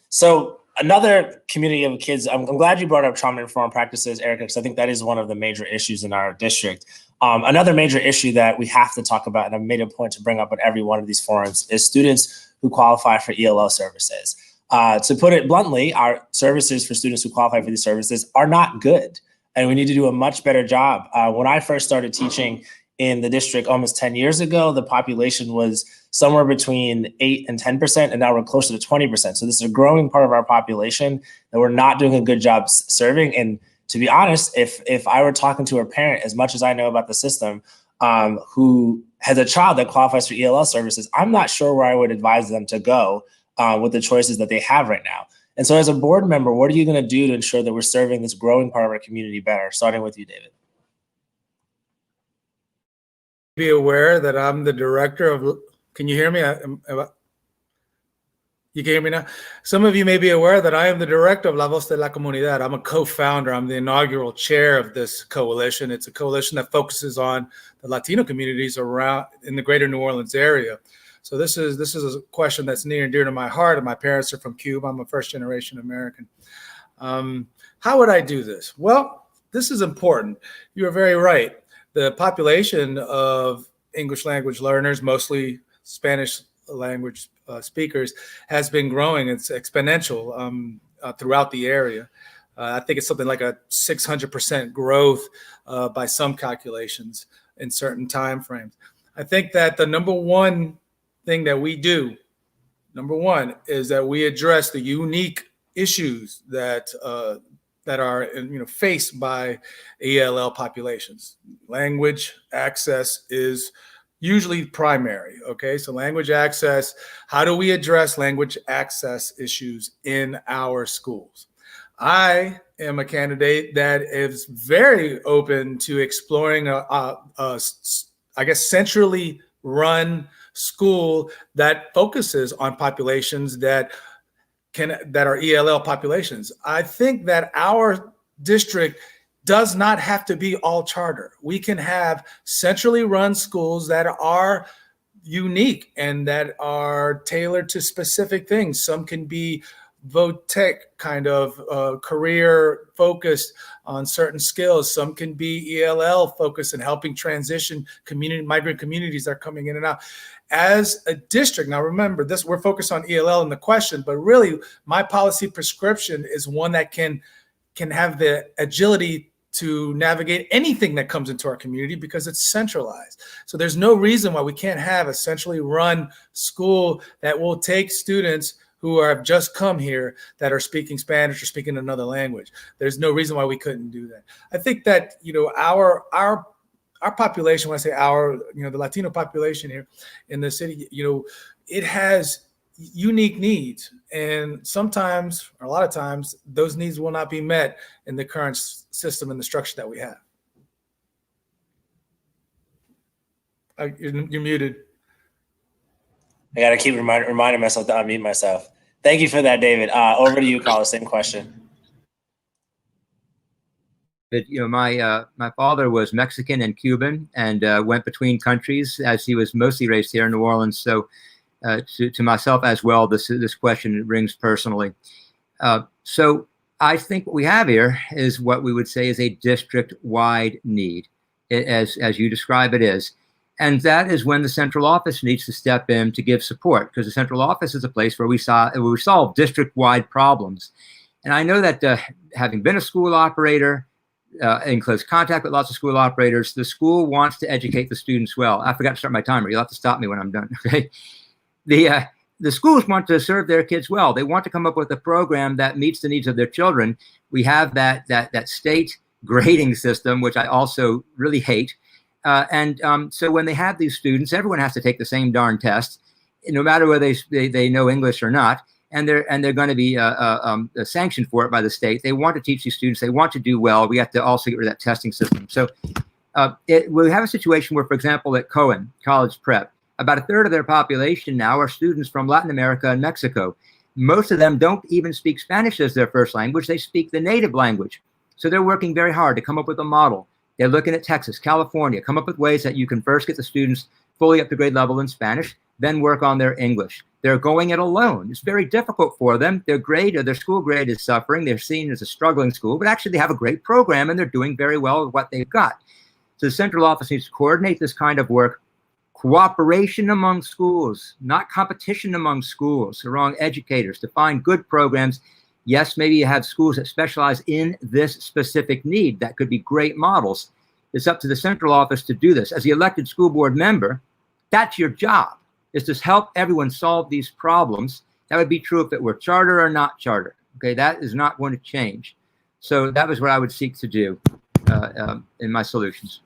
So another community of kids, I'm glad you brought up trauma-informed practices, Erica, because I think that is one of the major issues in our district. Another major issue that we have to talk about, and I've made a point to bring up at every one of these forums, is students who qualify for ELL services. To put it bluntly, our services for students who qualify for these services are not good, and we need to do a much better job. When I first started teaching in the district almost 10 years ago, the population was somewhere between 8 and 10%, and now we're closer to 20%. So this is a growing part of our population that we're not doing a good job serving. And to be honest, if I were talking to a parent, as much as I know about the system, who has a child that qualifies for ELL services, I'm not sure where I would advise them to go with the choices that they have right now. And so as a board member, what are you going to do to ensure that we're serving this growing part of our community better? Starting with you, David. Be aware that I'm the director of, can you hear me? You can hear me now? Some of you may be aware that I am the director of La Voz de la Comunidad. I'm a co-founder. I'm the inaugural chair of this coalition. It's a coalition that focuses on the Latino communities around in the greater New Orleans area. So this is a question that's near and dear to my heart. And my parents are from Cuba. I'm a first-generation American. How would I do this? Well, this is important. You are very right. The population of English language learners, mostly Spanish language speakers, has been growing. It's exponential throughout the area. I think it's something like a 600% growth by some calculations in certain time frames. I think that the number one thing that we do, is that we address the unique issues that are faced by ELL populations. Language access is usually primary. Okay, so language access. How do we address language access issues in our schools? I am a candidate that is very open to exploring I guess centrally run school that focuses on populations that are ELL populations. I think that our district does not have to be all charter. We can have centrally run schools that are unique and that are tailored to specific things. Some can be VOTEC kind of career focused on certain skills. Some can be ELL focused and helping transition migrant communities that are coming in and out. As a district, now remember this, we're focused on ELL in the question, but really my policy prescription is one that can have the agility to navigate anything that comes into our community because it's centralized. So there's no reason why we can't have a centrally run school that will take students who have just come here that are speaking Spanish or speaking another language. There's no reason why we couldn't do that. I think that, our population, when I say our, the Latino population here in the city, it has unique needs. And sometimes, or a lot of times, those needs will not be met in the current system and the structure that we have. You're muted. I got to keep reminding myself to unmute myself. Thank you for that, David. Over to you, Carl. Same question. But, my father was Mexican and Cuban and went between countries as he was mostly raised here in New Orleans. So to myself as well, this question rings personally. So I think what we have here is what we would say is a district-wide need, as you describe it is. And that is when the central office needs to step in to give support, because the central office is a place where we solve district-wide problems. And I know that having been a school operator, in close contact with lots of school operators, the school wants to educate the students well. I forgot to start my timer. You'll have to stop me when I'm done. Okay. The schools want to serve their kids well. They want to come up with a program that meets the needs of their children. We have that state grading system, which I also really hate. So when they have these students, everyone has to take the same darn test, no matter whether they know English or not. And they're going to be sanctioned for it by the state. They want to teach these students. They want to do well. We have to also get rid of that testing system. So we have a situation where, for example, at Cohen College Prep, about a third of their population now are students from Latin America and Mexico. Most of them don't even speak Spanish as their first language. They speak the native language. So they're working very hard to come up with a model. They're looking at Texas, California, come up with ways that you can first get the students fully up to grade level in Spanish, then work on their English. They're going it alone. It's very difficult for them. Their grade or their school grade is suffering. They're seen as a struggling school, but actually they have a great program and they're doing very well with what they've got. So the central office needs to coordinate this kind of work. Cooperation among schools, not competition among schools, among educators to find good programs. Yes, maybe you have schools that specialize in this specific need. That could be great models. It's up to the central office to do this. As the elected school board member, that's your job, is to help everyone solve these problems. That would be true if it were charter or not charter. Okay, that is not going to change. So that was what I would seek to do in my solutions.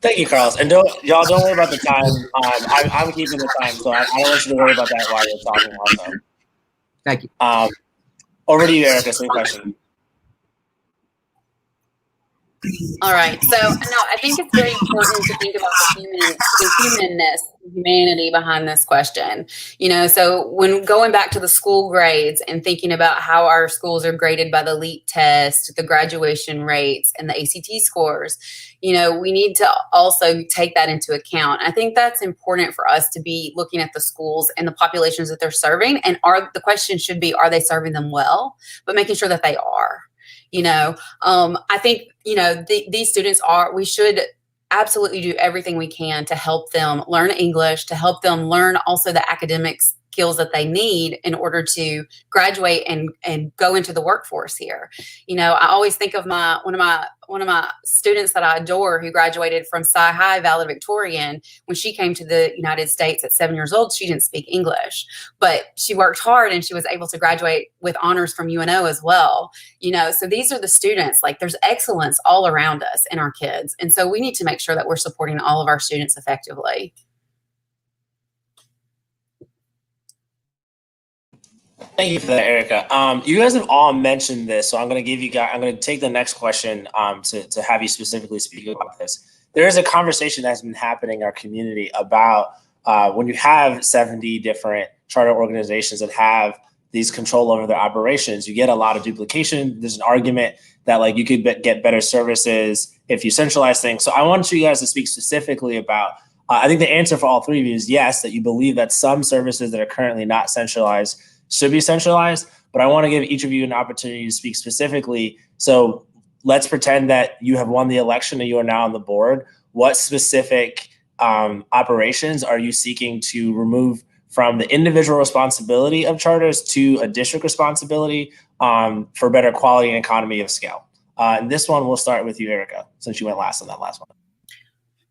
Thank you, Carlos. And y'all don't worry about the time. I'm keeping the time, so I don't want you to worry about that while you're talking also. Thank you. Over to you, Erica. Same question. All right. So, no, I think it's very important to think about the humanness, the humanity behind this question. So when going back to the school grades and thinking about how our schools are graded by the LEAP test, the graduation rates, and the ACT scores, we need to also take that into account. I think that's important for us to be looking at the schools and the populations that they're serving. And the question should be, are they serving them well? But making sure that they are. I think, these students we should absolutely do everything we can to help them learn English, to help them learn also the academic skills that they need in order to graduate and go into the workforce here. I always think of one of my students that I adore who graduated from Sci High valedictorian. When she came to the United States at 7 years old, she didn't speak English, but she worked hard and she was able to graduate with honors from UNO as well. So these are the students, like there's excellence all around us in our kids. And so we need to make sure that we're supporting all of our students effectively. Thank you for that, Erica. You guys have all mentioned this, so I'm going to take the next question to have you specifically speak about this. There is a conversation that's been happening in our community about when you have 70 different charter organizations that have these control over their operations, you get a lot of duplication. There's an argument that you could get better services if you centralize things. So I want you guys to speak specifically about, I think the answer for all three of you is yes, that you believe that some services that are currently not centralized should be centralized, but I want to give each of you an opportunity to speak specifically. So let's pretend that you have won the election and you are now on the board. What specific operations are you seeking to remove from the individual responsibility of charters to a district responsibility for better quality and economy of scale? And this one, we'll start with you, Erica, since you went last on that last one.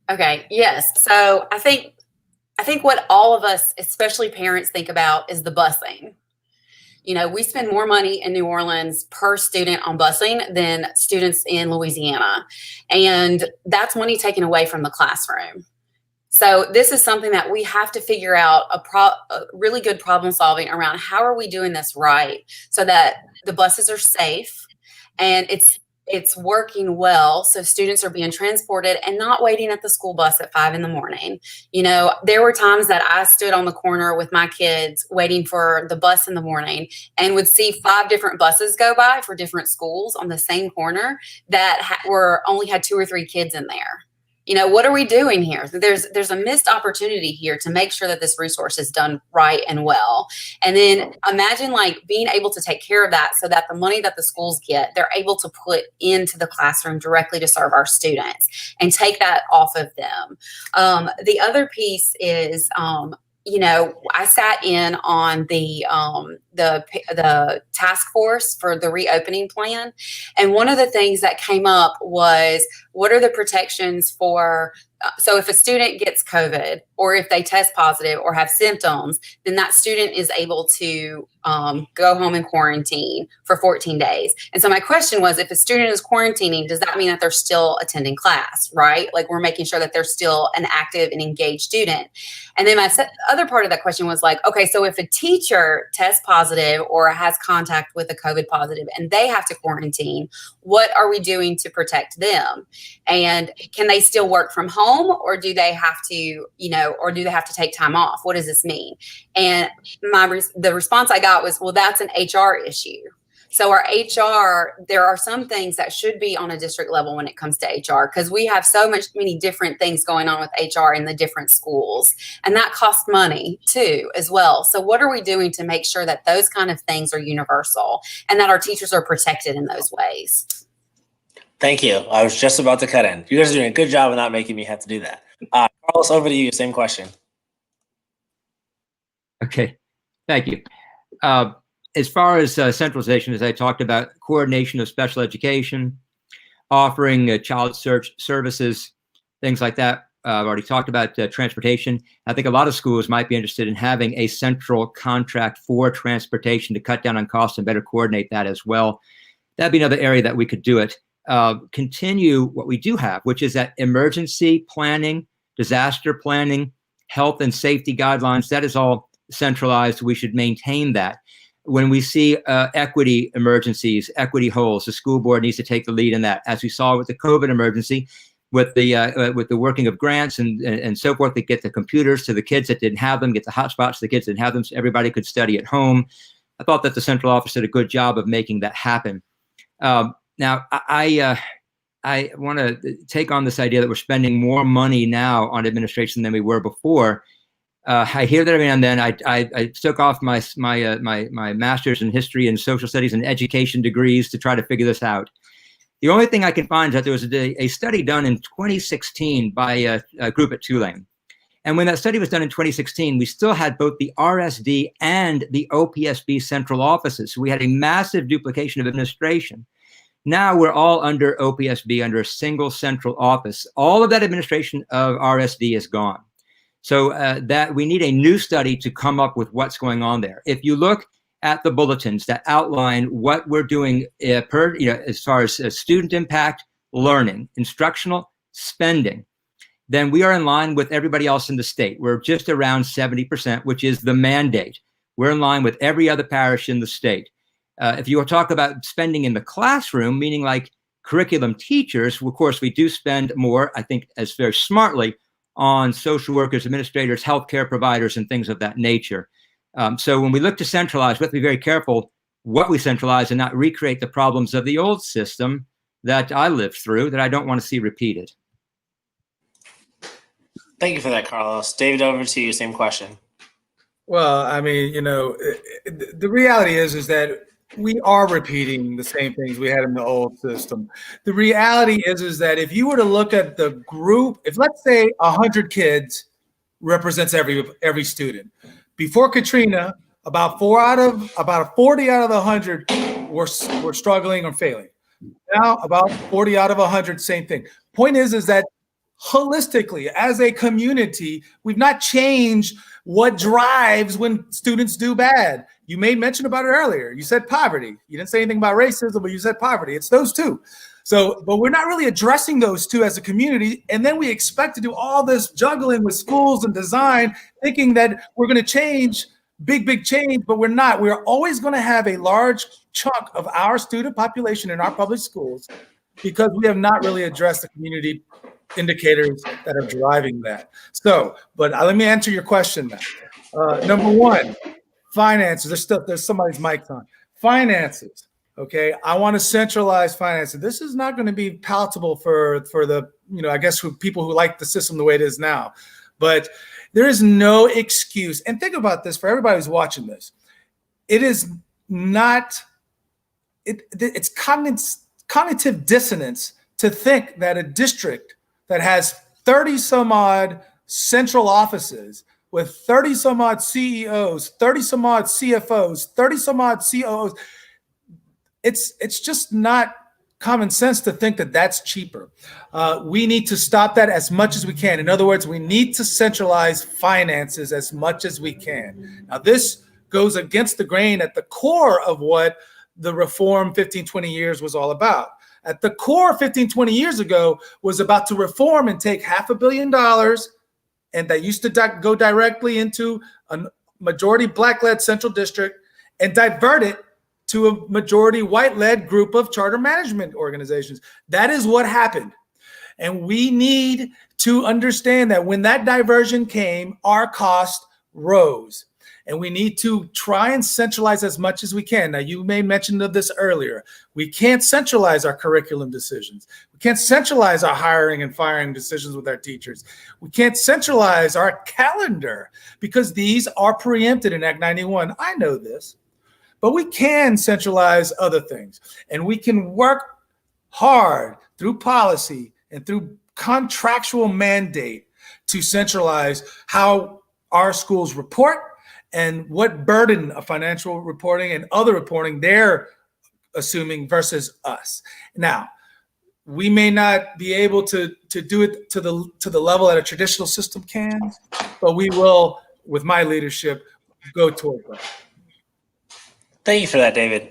Okay, yes. So I think what all of us, especially parents, think about is the busing. We spend more money in New Orleans per student on busing than students in Louisiana. And that's money taken away from the classroom. So this is something that we have to figure out a really good problem solving around. How are we doing this right so that the buses are safe and it's working well, so students are being transported and not waiting at the school bus at 5 a.m. There were times that I stood on the corner with my kids waiting for the bus in the morning and would see 5 different buses go by for different schools on the same corner that only had 2 or 3 kids in there. What are we doing here? There's a missed opportunity here to make sure that this resource is done right and well. And then imagine being able to take care of that so that the money that the schools get, they're able to put into the classroom directly to serve our students and take that off of them. The other piece is, I sat in on the task force for the reopening plan. And one of the things that came up was, what are the protections for, so if a student gets COVID or if they test positive or have symptoms, then that student is able to go home and quarantine for 14 days. And so my question was, if a student is quarantining, does that mean that they're still attending class, right? We're making sure that they're still an active and engaged student. And then my other part of that question was okay, so if a teacher tests positive or has contact with a COVID positive and they have to quarantine, what are we doing to protect them? And can they still work from home, or do they have to take time off? What does this mean? And the response I got was, well, that's an HR issue. So our HR, there are some things that should be on a district level when it comes to HR, because we have many different things going on with HR in the different schools, and that costs money too as well. So what are we doing to make sure that those kind of things are universal and that our teachers are protected in those ways? Thank you. I was just about to cut in. You guys are doing a good job of not making me have to do that. Carlos, over to you. Same question. Okay, thank you. As far as centralization, as I talked about, coordination of special education, offering child search services, things like that. I've already talked about transportation. I think a lot of schools might be interested in having a central contract for transportation to cut down on costs and better coordinate that as well. That'd be another area that we could do it. Continue what we do have, which is that emergency planning, disaster planning, health and safety guidelines. That is all centralized. We should maintain that. When we see equity emergencies, equity holes, the school board needs to take the lead in that, as we saw with the COVID emergency, with the working of grants and so forth, to get the computers to the kids that didn't have them, get the hotspots to the kids that didn't have them, so everybody could study at home. I thought that the central office did a good job of making that happen. Now, I want to take on this idea that we're spending more money now on administration than we were before. I hear that every now and then. I took off my master's in history and social studies and education degrees to try to figure this out. The only thing I can find is that there was a study done in 2016 by a group at Tulane. And when that study was done in 2016, we still had both the RSD and the OPSB central offices. So we had a massive duplication of administration. Now we're all under OPSB, under a single central office. All of that administration of RSD is gone. So that we need a new study to come up with what's going on there. If you look at the bulletins that outline what we're doing as far as student impact, learning, instructional, spending, then we are in line with everybody else in the state. We're just around 70%, which is the mandate. We're in line with every other parish in the state. If you talk about spending in the classroom, meaning like curriculum teachers, of course, we do spend more, I think, as very smartly, on social workers, administrators, healthcare providers, and things of that nature. So when we look to centralize, we have to be very careful what we centralize and not recreate the problems of the old system that I lived through that I don't want to see repeated. Thank you for that, Carlos. David, over to you. Same question. Well, I mean, the reality is that we are repeating the same things we had in the old system. The reality is that if you were to look at the group, if let's say 100 kids represents every student. Before Katrina, about 40 out of the 100 were struggling or failing. Now, about 40 out of 100, same thing. Point is that holistically, as a community, we've not changed what drives when students do bad. You made mention about it earlier. You said poverty. You didn't say anything about racism, but you said poverty. It's those two. So, but we're not really addressing those two as a community. And then we expect to do all this juggling with schools and design, thinking that we're going to change, big change, but we're not. We're always going to have a large chunk of our student population in our public schools because we have not really addressed the community indicators that are driving that. So, but let me answer your question now. Number one, finances. There's somebody's mic on. Finances. Okay, I want to centralize finances. This is not going to be palatable for the, I guess for people who like the system the way it is now. But there is no excuse. And think about this for everybody who's watching this. It is not, it's cognitive dissonance to think that a district that has 30 some odd central offices with 30 some odd CEOs, 30 some odd CFOs, 30 some odd COOs, it's just not common sense to think that that's cheaper. We need to stop that as much as we can. In other words, we need to centralize finances as much as we can. Now, this goes against the grain at the core of what the reform 15, 20 years was all about. At the core 15, 20 years ago was about to reform and take $500 million, and that used to go directly into a majority Black-led central district and divert it to a majority white-led group of charter management organizations. That is what happened. And we need to understand that when that diversion came, our cost rose. And we need to try and centralize as much as we can. Now, you made mention of this earlier. We can't centralize our curriculum decisions. We can't centralize our hiring and firing decisions with our teachers. We can't centralize our calendar because these are preempted in Act 91. I know this. But we can centralize other things. And we can work hard through policy and through contractual mandate to centralize how our schools report and what burden of financial reporting and other reporting they're assuming versus us. Now, we may not be able to do it to the level that a traditional system can, but we will, with my leadership, go toward that. Thank you for that, David.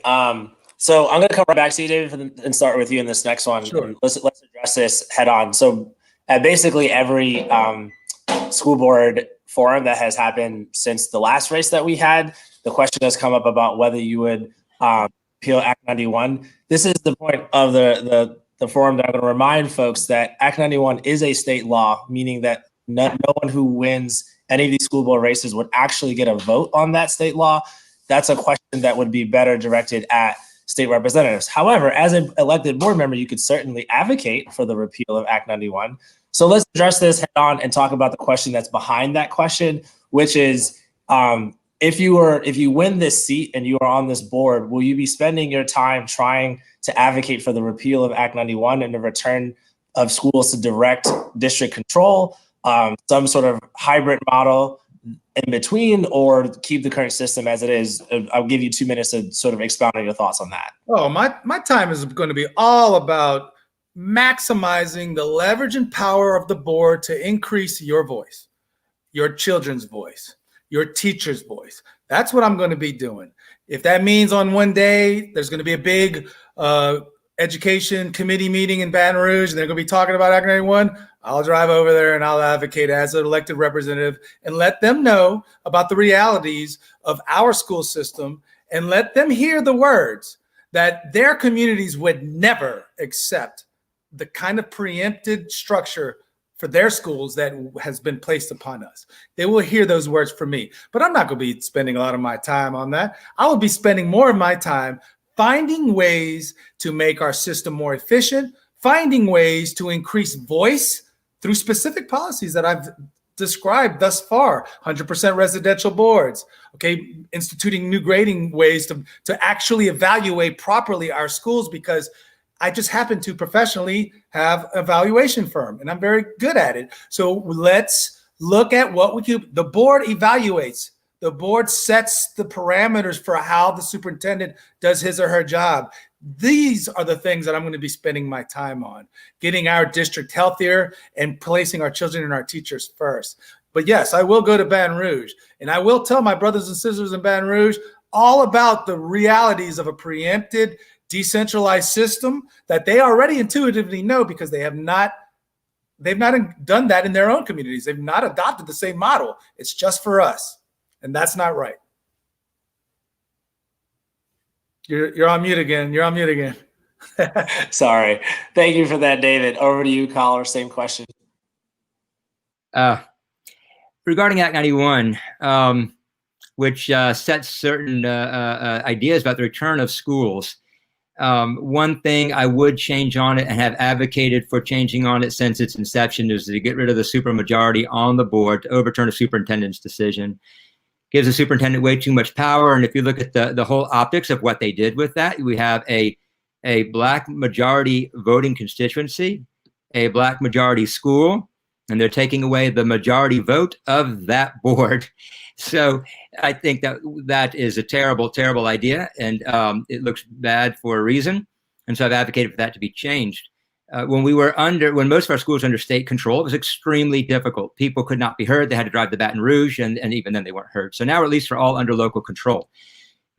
So I'm going to come right back to you, David, and start with you in this next one. Sure. And let's address this head on. So at basically every school board forum that has happened since the last race that we had. The question has come up about whether you would repeal Act 91. This is the point of the forum that I'm going to remind folks that Act 91 is a state law, meaning that no one who wins any of these school board races would actually get a vote on that state law. That's a question that would be better directed at state representatives. However, as an elected board member, you could certainly advocate for the repeal of Act 91. So let's address this head on and talk about the question that's behind that question, which is, if you win this seat and you are on this board, will you be spending your time trying to advocate for the repeal of Act 91 and the return of schools to direct district control, some sort of hybrid model in between, or keep the current system as it is? I'll give you 2 minutes to sort of expound on your thoughts on that. Oh, my time is going to be all about maximizing the leverage and power of the board to increase your voice, your children's voice, your teacher's voice. That's what I'm going to be doing. If that means on one day there's going to be a big education committee meeting in Baton Rouge and they're going to be talking about Act 91, I'll drive over there and I'll advocate as an elected representative and let them know about the realities of our school system and let them hear the words that their communities would never accept the kind of preempted structure for their schools that has been placed upon us. They will hear those words from me, but I'm not going to be spending a lot of my time on that. I will be spending more of my time finding ways to make our system more efficient, finding ways to increase voice through specific policies that I've described thus far, 100% residential boards, okay, instituting new grading ways to actually evaluate properly our schools, because I just happen to professionally have an evaluation firm and I'm very good at it. So let's look at what we do. The board evaluates. The board sets the parameters for how the superintendent does his or her job. These are the things that I'm going to be spending my time on, getting our district healthier and placing our children and our teachers first. But yes, I will go to Baton Rouge and I will tell my brothers and sisters in Baton Rouge all about the realities of a preempted, decentralized system that they already intuitively know, because they've not done that in their own communities. They've not adopted the same model. It's just for us. And that's not right. You're on mute again. You're on mute again. Sorry. Thank you for that, David. Over to you, caller. Same question. Regarding Act 91, which sets certain ideas about the return of schools, one thing I would change on it and have advocated for changing on it since its inception is to get rid of the supermajority on the board to overturn a superintendent's decision. Gives the superintendent way too much power. And if you look at the whole optics of what they did with that, we have a Black majority voting constituency, a Black majority school, and they're taking away the majority vote of that board. So I think that is a terrible, terrible idea, and it looks bad for a reason. And so I've advocated for that to be changed. When most of our schools were under state control, it was extremely difficult. People could not be heard. They had to drive to Baton Rouge, and even then they weren't heard. So now at least we're all under local control.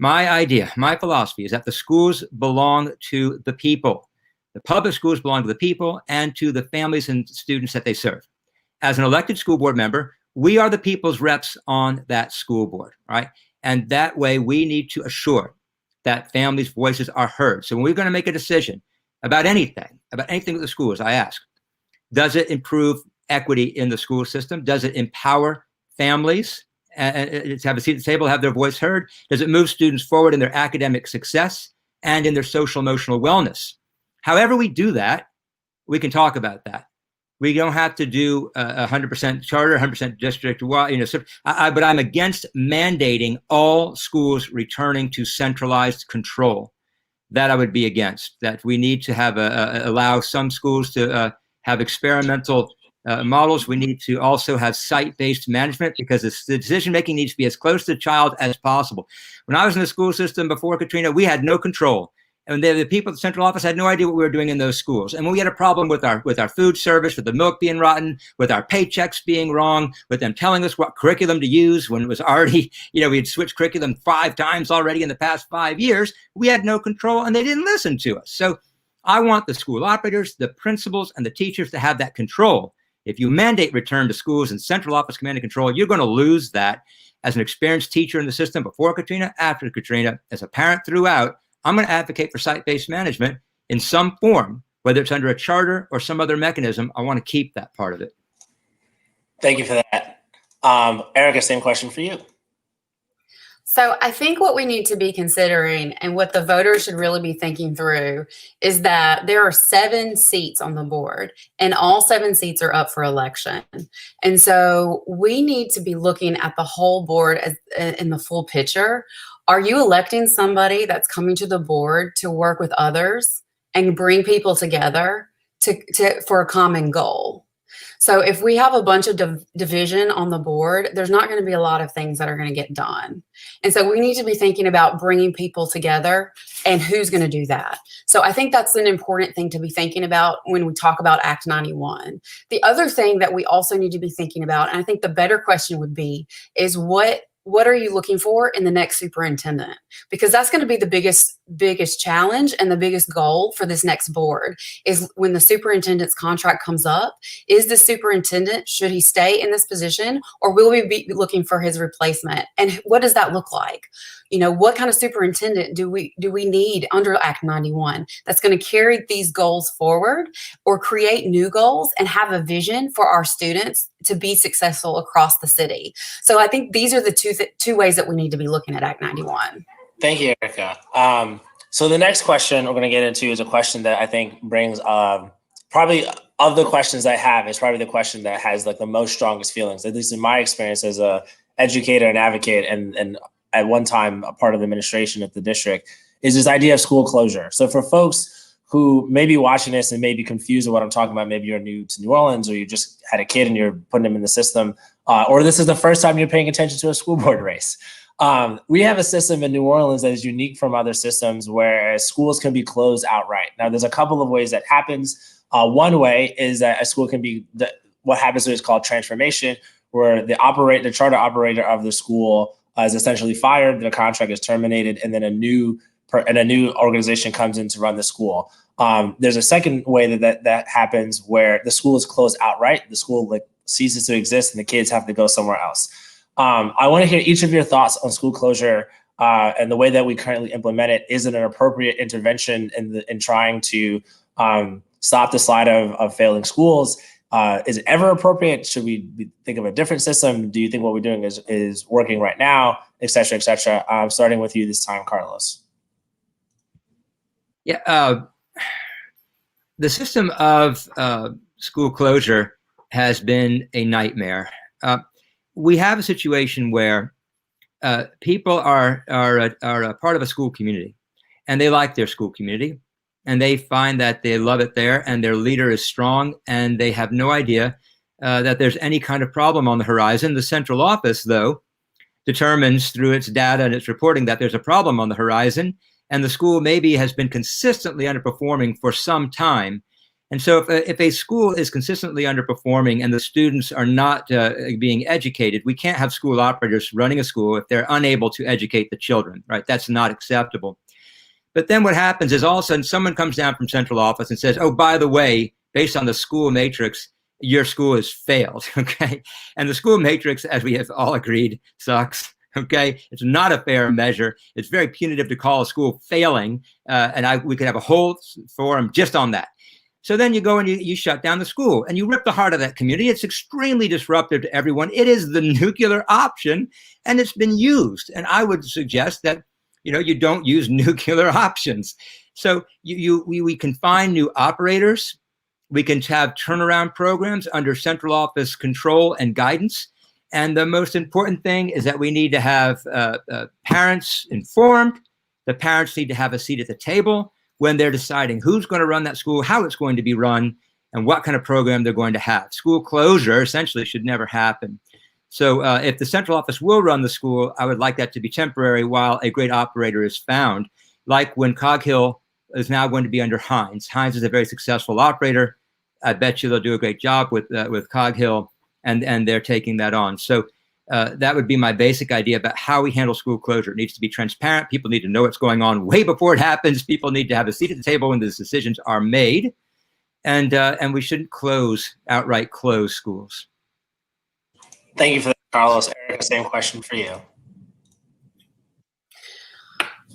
My idea, my philosophy is that the schools belong to the people. The public schools belong to the people and to the families and students that they serve. As an elected school board member, we are the people's reps on that school board, right? And that way we need to assure that families' voices are heard. So when we're going to make a decision about anything with the schools, I ask, does it improve equity in the school system? Does it empower families to have a seat at the table, have their voice heard? Does it move students forward in their academic success and in their social emotional wellness? However we do that, we can talk about that. We don't have to do 100% charter, 100% district, but I'm against mandating all schools returning to centralized control. That I would be against. That we need to have allow some schools to have experimental models. We need to also have site-based management, because the decision-making needs to be as close to the child as possible. When I was in the school system before Katrina, we had no control. And the people at the central office had no idea what we were doing in those schools. And when we had a problem with our food service, with the milk being rotten, with our paychecks being wrong, with them telling us what curriculum to use when it was already, we had switched curriculum 5 times already in the past 5 years, we had no control and they didn't listen to us. So I want the school operators, the principals, and the teachers to have that control. If you mandate return to schools and central office command and control, you're going to lose that. As an experienced teacher in the system before Katrina, after Katrina, as a parent throughout, I'm going to advocate for site-based management in some form, whether it's under a charter or some other mechanism. I want to keep that part of it. Thank you for that. Erica, same question for you. So I think what we need to be considering and what the voters should really be thinking through is that there are 7 seats on the board and all 7 seats are up for election. And so we need to be looking at the whole board as in the full picture. Are you electing somebody that's coming to the board to work with others and bring people together for a common goal? So if we have a bunch of division on the board, there's not going to be a lot of things that are going to get done. And so we need to be thinking about bringing people together and who's going to do that. So I think that's an important thing to be thinking about when we talk about Act 91. The other thing that we also need to be thinking about, and I think the better question would be, is what are you looking for in the next superintendent? Because that's going to be the biggest challenge and the biggest goal for this next board is when the superintendent's contract comes up, is the superintendent, should he stay in this position or will we be looking for his replacement? And what does that look like? You know, what kind of superintendent do we need under Act 91 that's going to carry these goals forward or create new goals and have a vision for our students to be successful across the city? So I think these are the two ways that we need to be looking at Act 91. Thank you, Erica. So the next question we're going to get into is a question that I think brings probably of the questions I have is probably the question that has like the most strongest feelings, at least in my experience as a educator and advocate and at one time a part of the administration at the district, is this idea of school closure. So for folks who may be watching this and may be confused with what I'm talking about, maybe you're new to New Orleans or you just had a kid and you're putting them in the system, or this is the first time you're paying attention to a school board race. We have a system in New Orleans that is unique from other systems where schools can be closed outright. Now, there's a couple of ways that happens. One way is that a school can be, what happens is called transformation, where the charter operator of the school is essentially fired, the contract is terminated, and then a new organization comes in to run the school. There's a second way that happens where the school is closed outright. The school ceases to exist and the kids have to go somewhere else. I want to hear each of your thoughts on school closure and the way that we currently implement it. Is it an appropriate intervention in trying to stop the slide of failing schools? Is it ever appropriate? Should we think of a different system? Do you think what we're doing is working right now, et cetera, et cetera? Starting with you this time, Carlos. Yeah, the system of school closure has been a nightmare. We have a situation where people are a part of a school community and they like their school community. And they find that they love it there and their leader is strong and they have no idea that there's any kind of problem on the horizon. The central office, though, determines through its data and its reporting that there's a problem on the horizon and the school maybe has been consistently underperforming for some time. And so if a school is consistently underperforming and the students are not being educated, we can't have school operators running a school if they're unable to educate the children, right? That's not acceptable. But then what happens is all of a sudden someone comes down from central office and says, oh, by the way, based on the school matrix, your school has failed, okay? And the school matrix, as we have all agreed, sucks, okay? It's not a fair measure. It's very punitive to call a school failing, we could have a whole forum just on that. So then you go and you shut down the school and you rip the heart of that community. It's extremely disruptive to everyone. It is the nuclear option and it's been used. And I would suggest that you don't use nuclear options. So we can find new operators. We can have turnaround programs under central office control and guidance. And the most important thing is that we need to have parents informed. The parents need to have a seat at the table when they're deciding who's going to run that school, how it's going to be run, and what kind of program they're going to have. School closure essentially should never happen. So if the central office will run the school, I would like that to be temporary while a great operator is found. Like when Cog Hill is now going to be under Hines. Hines is a very successful operator. I bet you they'll do a great job with Cog Hill, and they're taking that on. So that would be my basic idea about how we handle school closure. It needs to be transparent. People need to know what's going on way before it happens. People need to have a seat at the table when these decisions are made. and we shouldn't outright close schools. Thank you for that, Carlos. Erica, same question for you.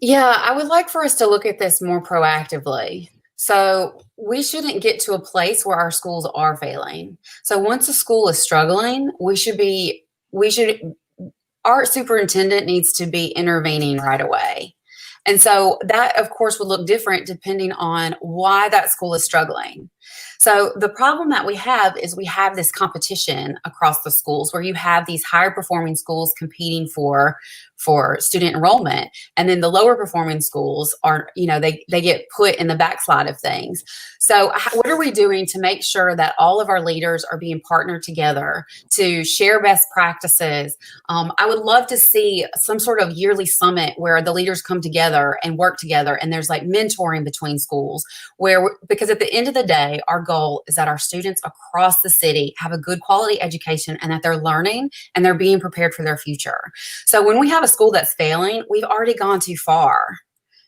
Yeah, I would like for us to look at this more proactively. So we shouldn't get to a place where our schools are failing. So once a school is struggling, our superintendent needs to be intervening right away. And so that, of course, would look different depending on why that school is struggling. So the problem that we have is we have this competition across the schools where you have these higher performing schools competing for student enrollment. And then the lower performing schools are, they get put in the backslide of things. So what are we doing to make sure that all of our leaders are being partnered together to share best practices? I would love to see some sort of yearly summit where the leaders come together and work together, and there's like mentoring between schools because at the end of the day, our goal is that our students across the city have a good quality education and that they're learning and they're being prepared for their future. So when we have a school that's failing, we've already gone too far.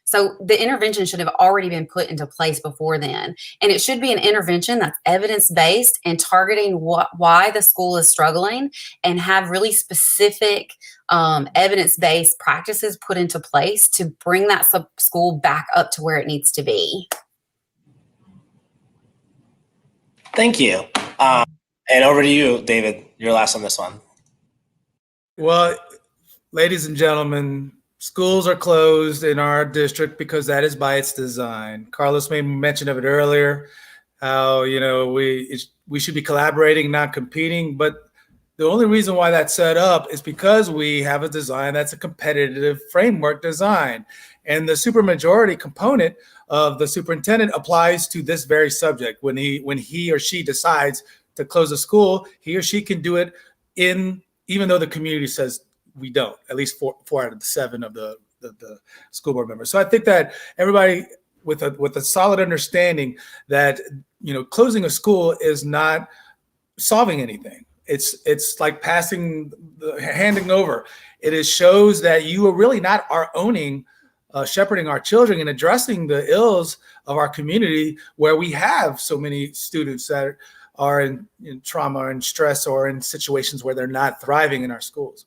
So the intervention should have already been put into place before then. And it should be an intervention that's evidence-based and targeting why the school is struggling, and have really specific evidence-based practices put into place to bring that school back up to where it needs to be. Thank you. And over to you, David. You're last on this one. Well, ladies and gentlemen, schools are closed in our district because that is by its design. Carlos made mention of it earlier, how we should be collaborating, not competing. But the only reason why that's set up is because we have a design that's a competitive framework design. And the supermajority component of the superintendent applies to this very subject. When he or she decides to close a school, he or she can do it even though the community says we don't, at least four out of the 7 of the school board members. So I think that everybody with a solid understanding that closing a school is not solving anything. It's like handing over. It shows that you are really not shepherding our children and addressing the ills of our community, where we have so many students that are in trauma and stress, or in situations where they're not thriving in our schools.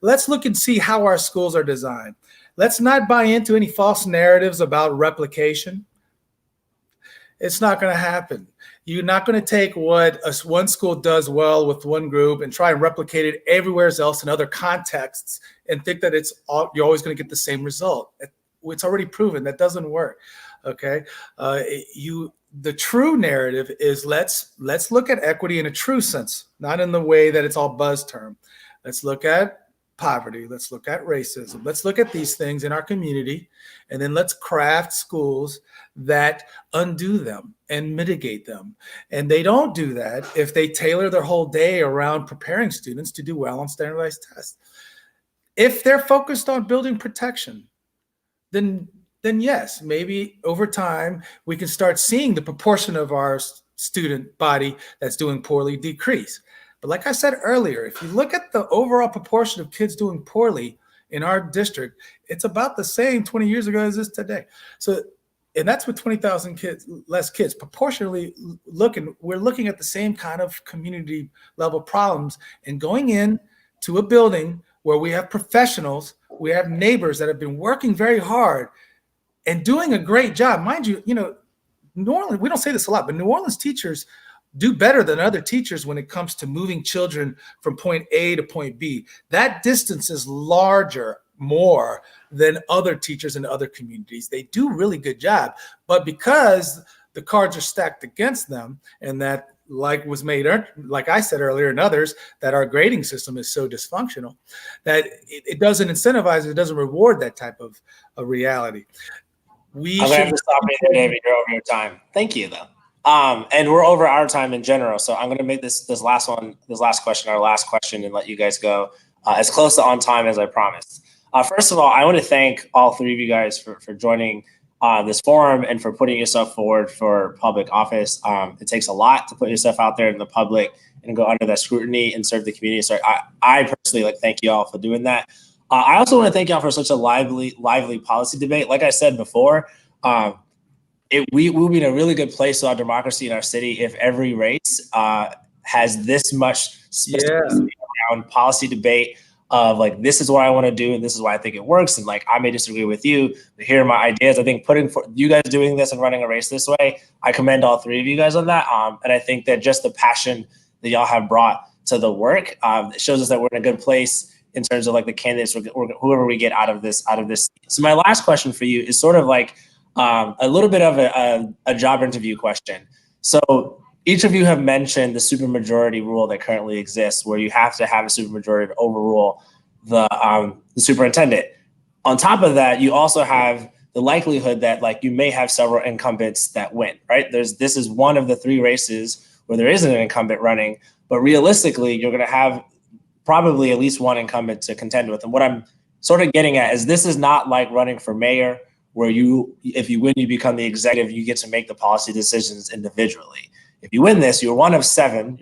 Let's look and see how our schools are designed. Let's not buy into any false narratives about replication. It's not going to happen. You're not going to take what one school does well with one group and try and replicate it everywhere else in other contexts and think that you're always going to get the same result. It's already proven that doesn't work. Okay, the true narrative is let's look at equity in a true sense, not in the way that it's all buzz term. Let's look at poverty. Let's look at racism. Let's look at these things in our community, and then let's craft schools that undo them and mitigate them. And they don't do that if they tailor their whole day around preparing students to do well on standardized tests. If they're focused on building protection, then yes, maybe over time we can start seeing the proportion of our student body that's doing poorly decrease. But like I said earlier, if you look at the overall proportion of kids doing poorly in our district, it's about the same 20 years ago as it is today. So, and that's with 20,000 less kids. Proportionally we're looking at the same kind of community level problems, and going in to a building where we have professionals, we have neighbors that have been working very hard and doing a great job. Mind you, New Orleans, we don't say this a lot, but New Orleans teachers do better than other teachers when it comes to moving children from point A to point B. That distance is more than other teachers in other communities. They do a really good job, but because the cards are stacked against them, and that, like I said earlier, and others, that our grading system is so dysfunctional that it doesn't incentivize, it doesn't reward that type of reality. I'm going to have to stop you there, David. You're over your time. Thank you, though. And we're over our time in general, so I'm going to make this last question our last question, and let you guys go as close to on time as I promised. First of all, I want to thank all 3 of you guys for joining this forum and for putting yourself forward for public office. It takes a lot to put yourself out there in the public and go under that scrutiny and serve the community. So I personally thank you all for doing that. I also want to thank y'all for such a lively policy debate. Like I said before, we will be in a really good place with our democracy in our city if every race has this much specificity around policy debate of like, this is what I want to do and this is why I think it works, and like, I may disagree with you, but here are my ideas. I think putting for you guys doing this and running a race this way, I commend all three of you guys on that. And I think that just the passion that y'all have brought to the work, it shows us that we're in a good place in terms of like the candidates or whoever we get out of this. So my last question for you is sort of like a little bit of a job interview question. So each of you have mentioned the supermajority rule that currently exists, where you have to have a supermajority to overrule the superintendent. On top of that, you also have the likelihood that like you may have several incumbents that win, right? This is one of the three races where there isn't an incumbent running, but realistically, you're going to have probably at least one incumbent to contend with. And what I'm sort of getting at is this is not like running for mayor, where if you win, you become the executive, you get to make the policy decisions individually. If you win this, you're one of seven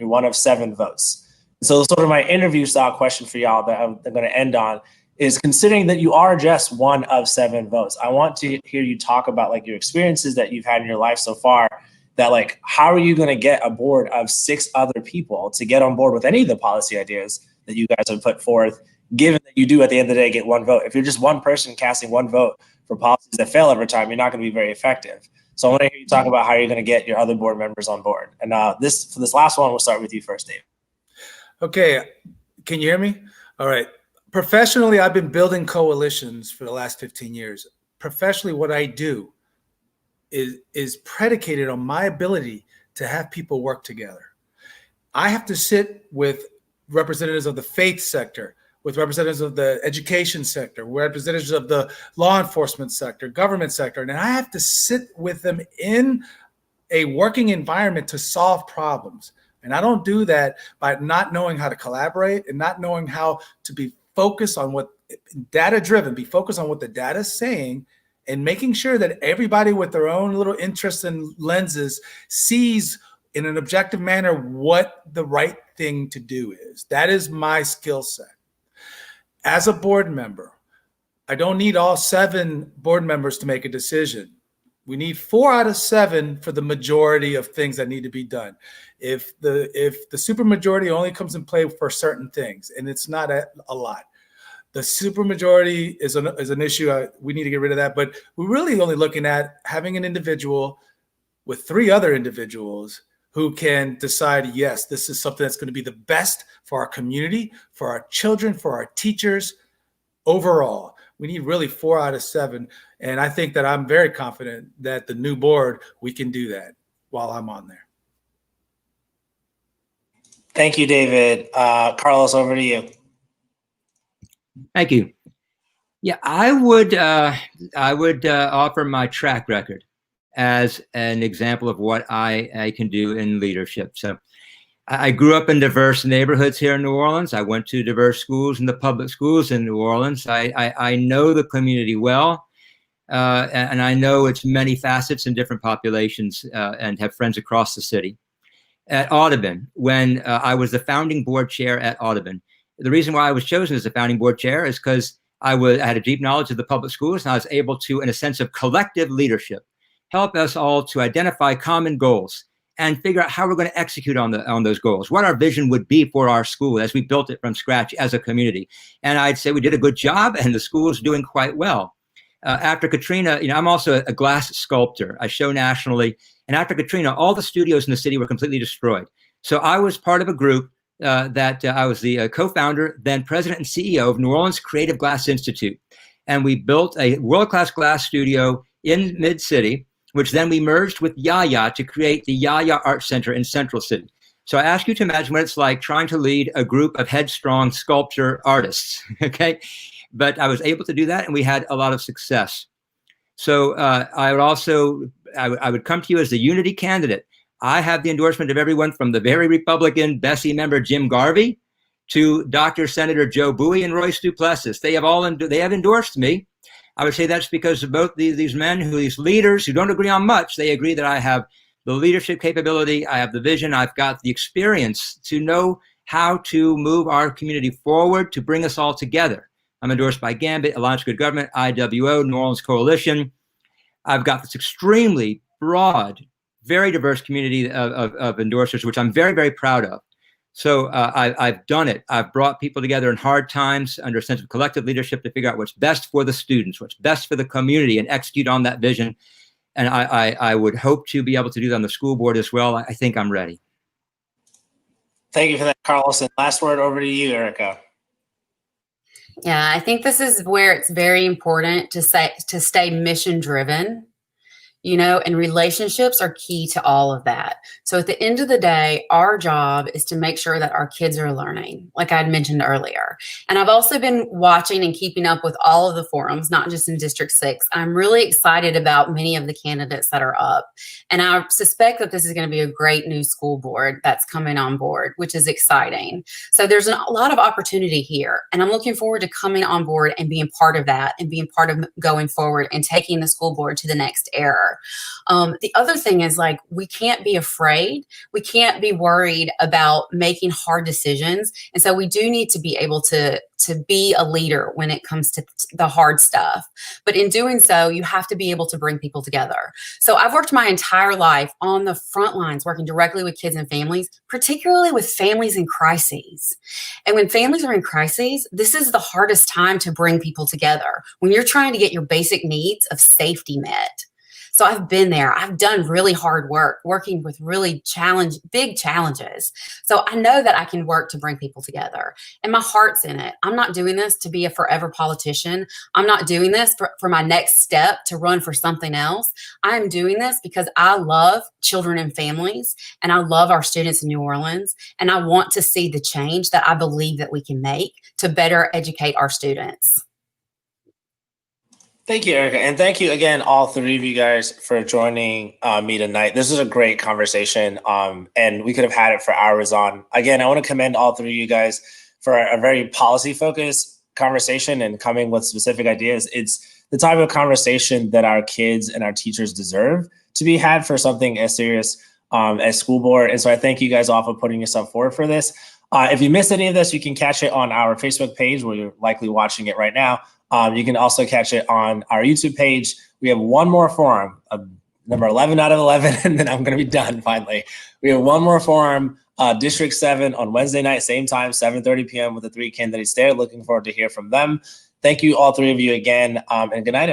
votes. So sort of my interview style question for y'all that I'm going to end on is, considering that you are just one of 7 votes, I want to hear you talk about like your experiences that you've had in your life so far, that like, how are you going to get a board of 6 other people to get on board with any of the policy ideas that you guys have put forth, given that you do at the end of the day get one vote? If you're just one person casting one vote for policies that fail every time, you're not going to be very effective. So I want to hear you talk about how you're going to get your other board members on board. And for this last one, we'll start with you first, Dave. Okay, can you hear me? All right. Professionally, I've been building coalitions for the last 15 years. Professionally, what I do is predicated on my ability to have people work together. I have to sit with representatives of the faith sector, with representatives of the education sector, representatives of the law enforcement sector, government sector, and I have to sit with them in a working environment to solve problems. And I don't do that by not knowing how to collaborate and not knowing how to be focused on what data-driven, be focused on what the data is saying, and making sure that everybody with their own little interests and lenses sees in an objective manner what the right thing to do is. That is my skill set. As a board member, I don't need all 7 board members to make a decision. We need 4 out of 7 for the majority of things that need to be done. If the supermajority only comes in play for certain things, and it's not a lot, the supermajority is an issue. We need to get rid of that. But we're really only looking at having an individual with 3 other individuals who can decide, yes, this is something that's going to be the best for our community, for our children, for our teachers. Overall, we need really 4 out of 7. And I think that I'm very confident that the new board, we can do that while I'm on there. Thank you, David. Carlos, over to you. Thank you. Yeah, I would offer my track record as an example of what I can do in leadership. So I grew up in diverse neighborhoods here in New Orleans. I went to diverse schools in the public schools in New Orleans. I know the community well, and I know its many facets and different populations, and have friends across the city. At Audubon, when I was the founding board chair at Audubon, the reason why I was chosen as the founding board chair is because I had a deep knowledge of the public schools, and I was able to, in a sense of collective leadership, help us all to identify common goals and figure out how we're going to execute on those goals, what our vision would be for our school as we built it from scratch as a community. And I'd say we did a good job, and the school is doing quite well. After Katrina, I'm also a glass sculptor. I show nationally. And after Katrina, all the studios in the city were completely destroyed. So I was part of a group that I was the co-founder, then president and CEO of New Orleans Creative Glass Institute. And we built a world-class glass studio in Mid-City, which then we merged with Yaya to create the Yaya Art Center in Central City. So I ask you to imagine what it's like trying to lead a group of headstrong sculpture artists, okay? But I was able to do that, and we had a lot of success. So I would come to you as the unity candidate. I have the endorsement of everyone from the very Republican Bessie member Jim Garvey to Dr. Senator Joe Bowie and Royce Duplessis. They have endorsed me. I would say that's because of both these leaders who don't agree on much. They agree that I have the leadership capability, I have the vision, I've got the experience to know how to move our community forward, to bring us all together. I'm endorsed by Gambit, Alliance for Good Government, IWO, New Orleans Coalition. I've got this extremely broad, very diverse community of endorsers, which I'm very, very proud of. So I've done it. I've brought people together in hard times under a sense of collective leadership to figure out what's best for the students, what's best for the community, and execute on that vision. And I would hope to be able to do that on the school board as well. I think I'm ready. Thank you for that, Carlos. And last word over to you, Erica. Yeah, I think this is where it's very important to stay mission driven. And relationships are key to all of that. So at the end of the day, our job is to make sure that our kids are learning, like I had mentioned earlier. And I've also been watching and keeping up with all of the forums, not just in District 6. I'm really excited about many of the candidates that are up. And I suspect that this is going to be a great new school board that's coming on board, which is exciting. So there's a lot of opportunity here. And I'm looking forward to coming on board and being part of that and being part of going forward and taking the school board to the next era. The other thing is, like, we can't be afraid. We can't be worried about making hard decisions. And so we do need to be able to be a leader when it comes to the hard stuff. But in doing so, you have to be able to bring people together. So I've worked my entire life on the front lines, working directly with kids and families, particularly with families in crises. And when families are in crises, this is the hardest time to bring people together, when you're trying to get your basic needs of safety met. So I've been there. I've done really hard work, working with really big challenges. So I know that I can work to bring people together, and my heart's in it. I'm not doing this to be a forever politician. I'm not doing this for my next step to run for something else. I'm doing this because I love children and families, and I love our students in New Orleans, and I want to see the change that I believe that we can make to better educate our students. Thank you, Erica. And thank you again, all three of you guys, for joining me tonight. This is a great conversation, and we could have had it for hours on. Again, I want to commend all three of you guys for a very policy-focused conversation and coming with specific ideas. It's the type of conversation that our kids and our teachers deserve to be had for something as serious as school board. And so I thank you guys all for putting yourself forward for this. If you missed any of this, you can catch it on our Facebook page, where you're likely watching it right now. You can also catch it on our YouTube page. We have one more forum, number 11 out of 11, and then I'm going to be done finally. We have one more forum, District 7 on Wednesday night, same time, 7:30 p.m. with the three candidates there. Looking forward to hear from them. Thank you, all three of you again, and good night, everyone.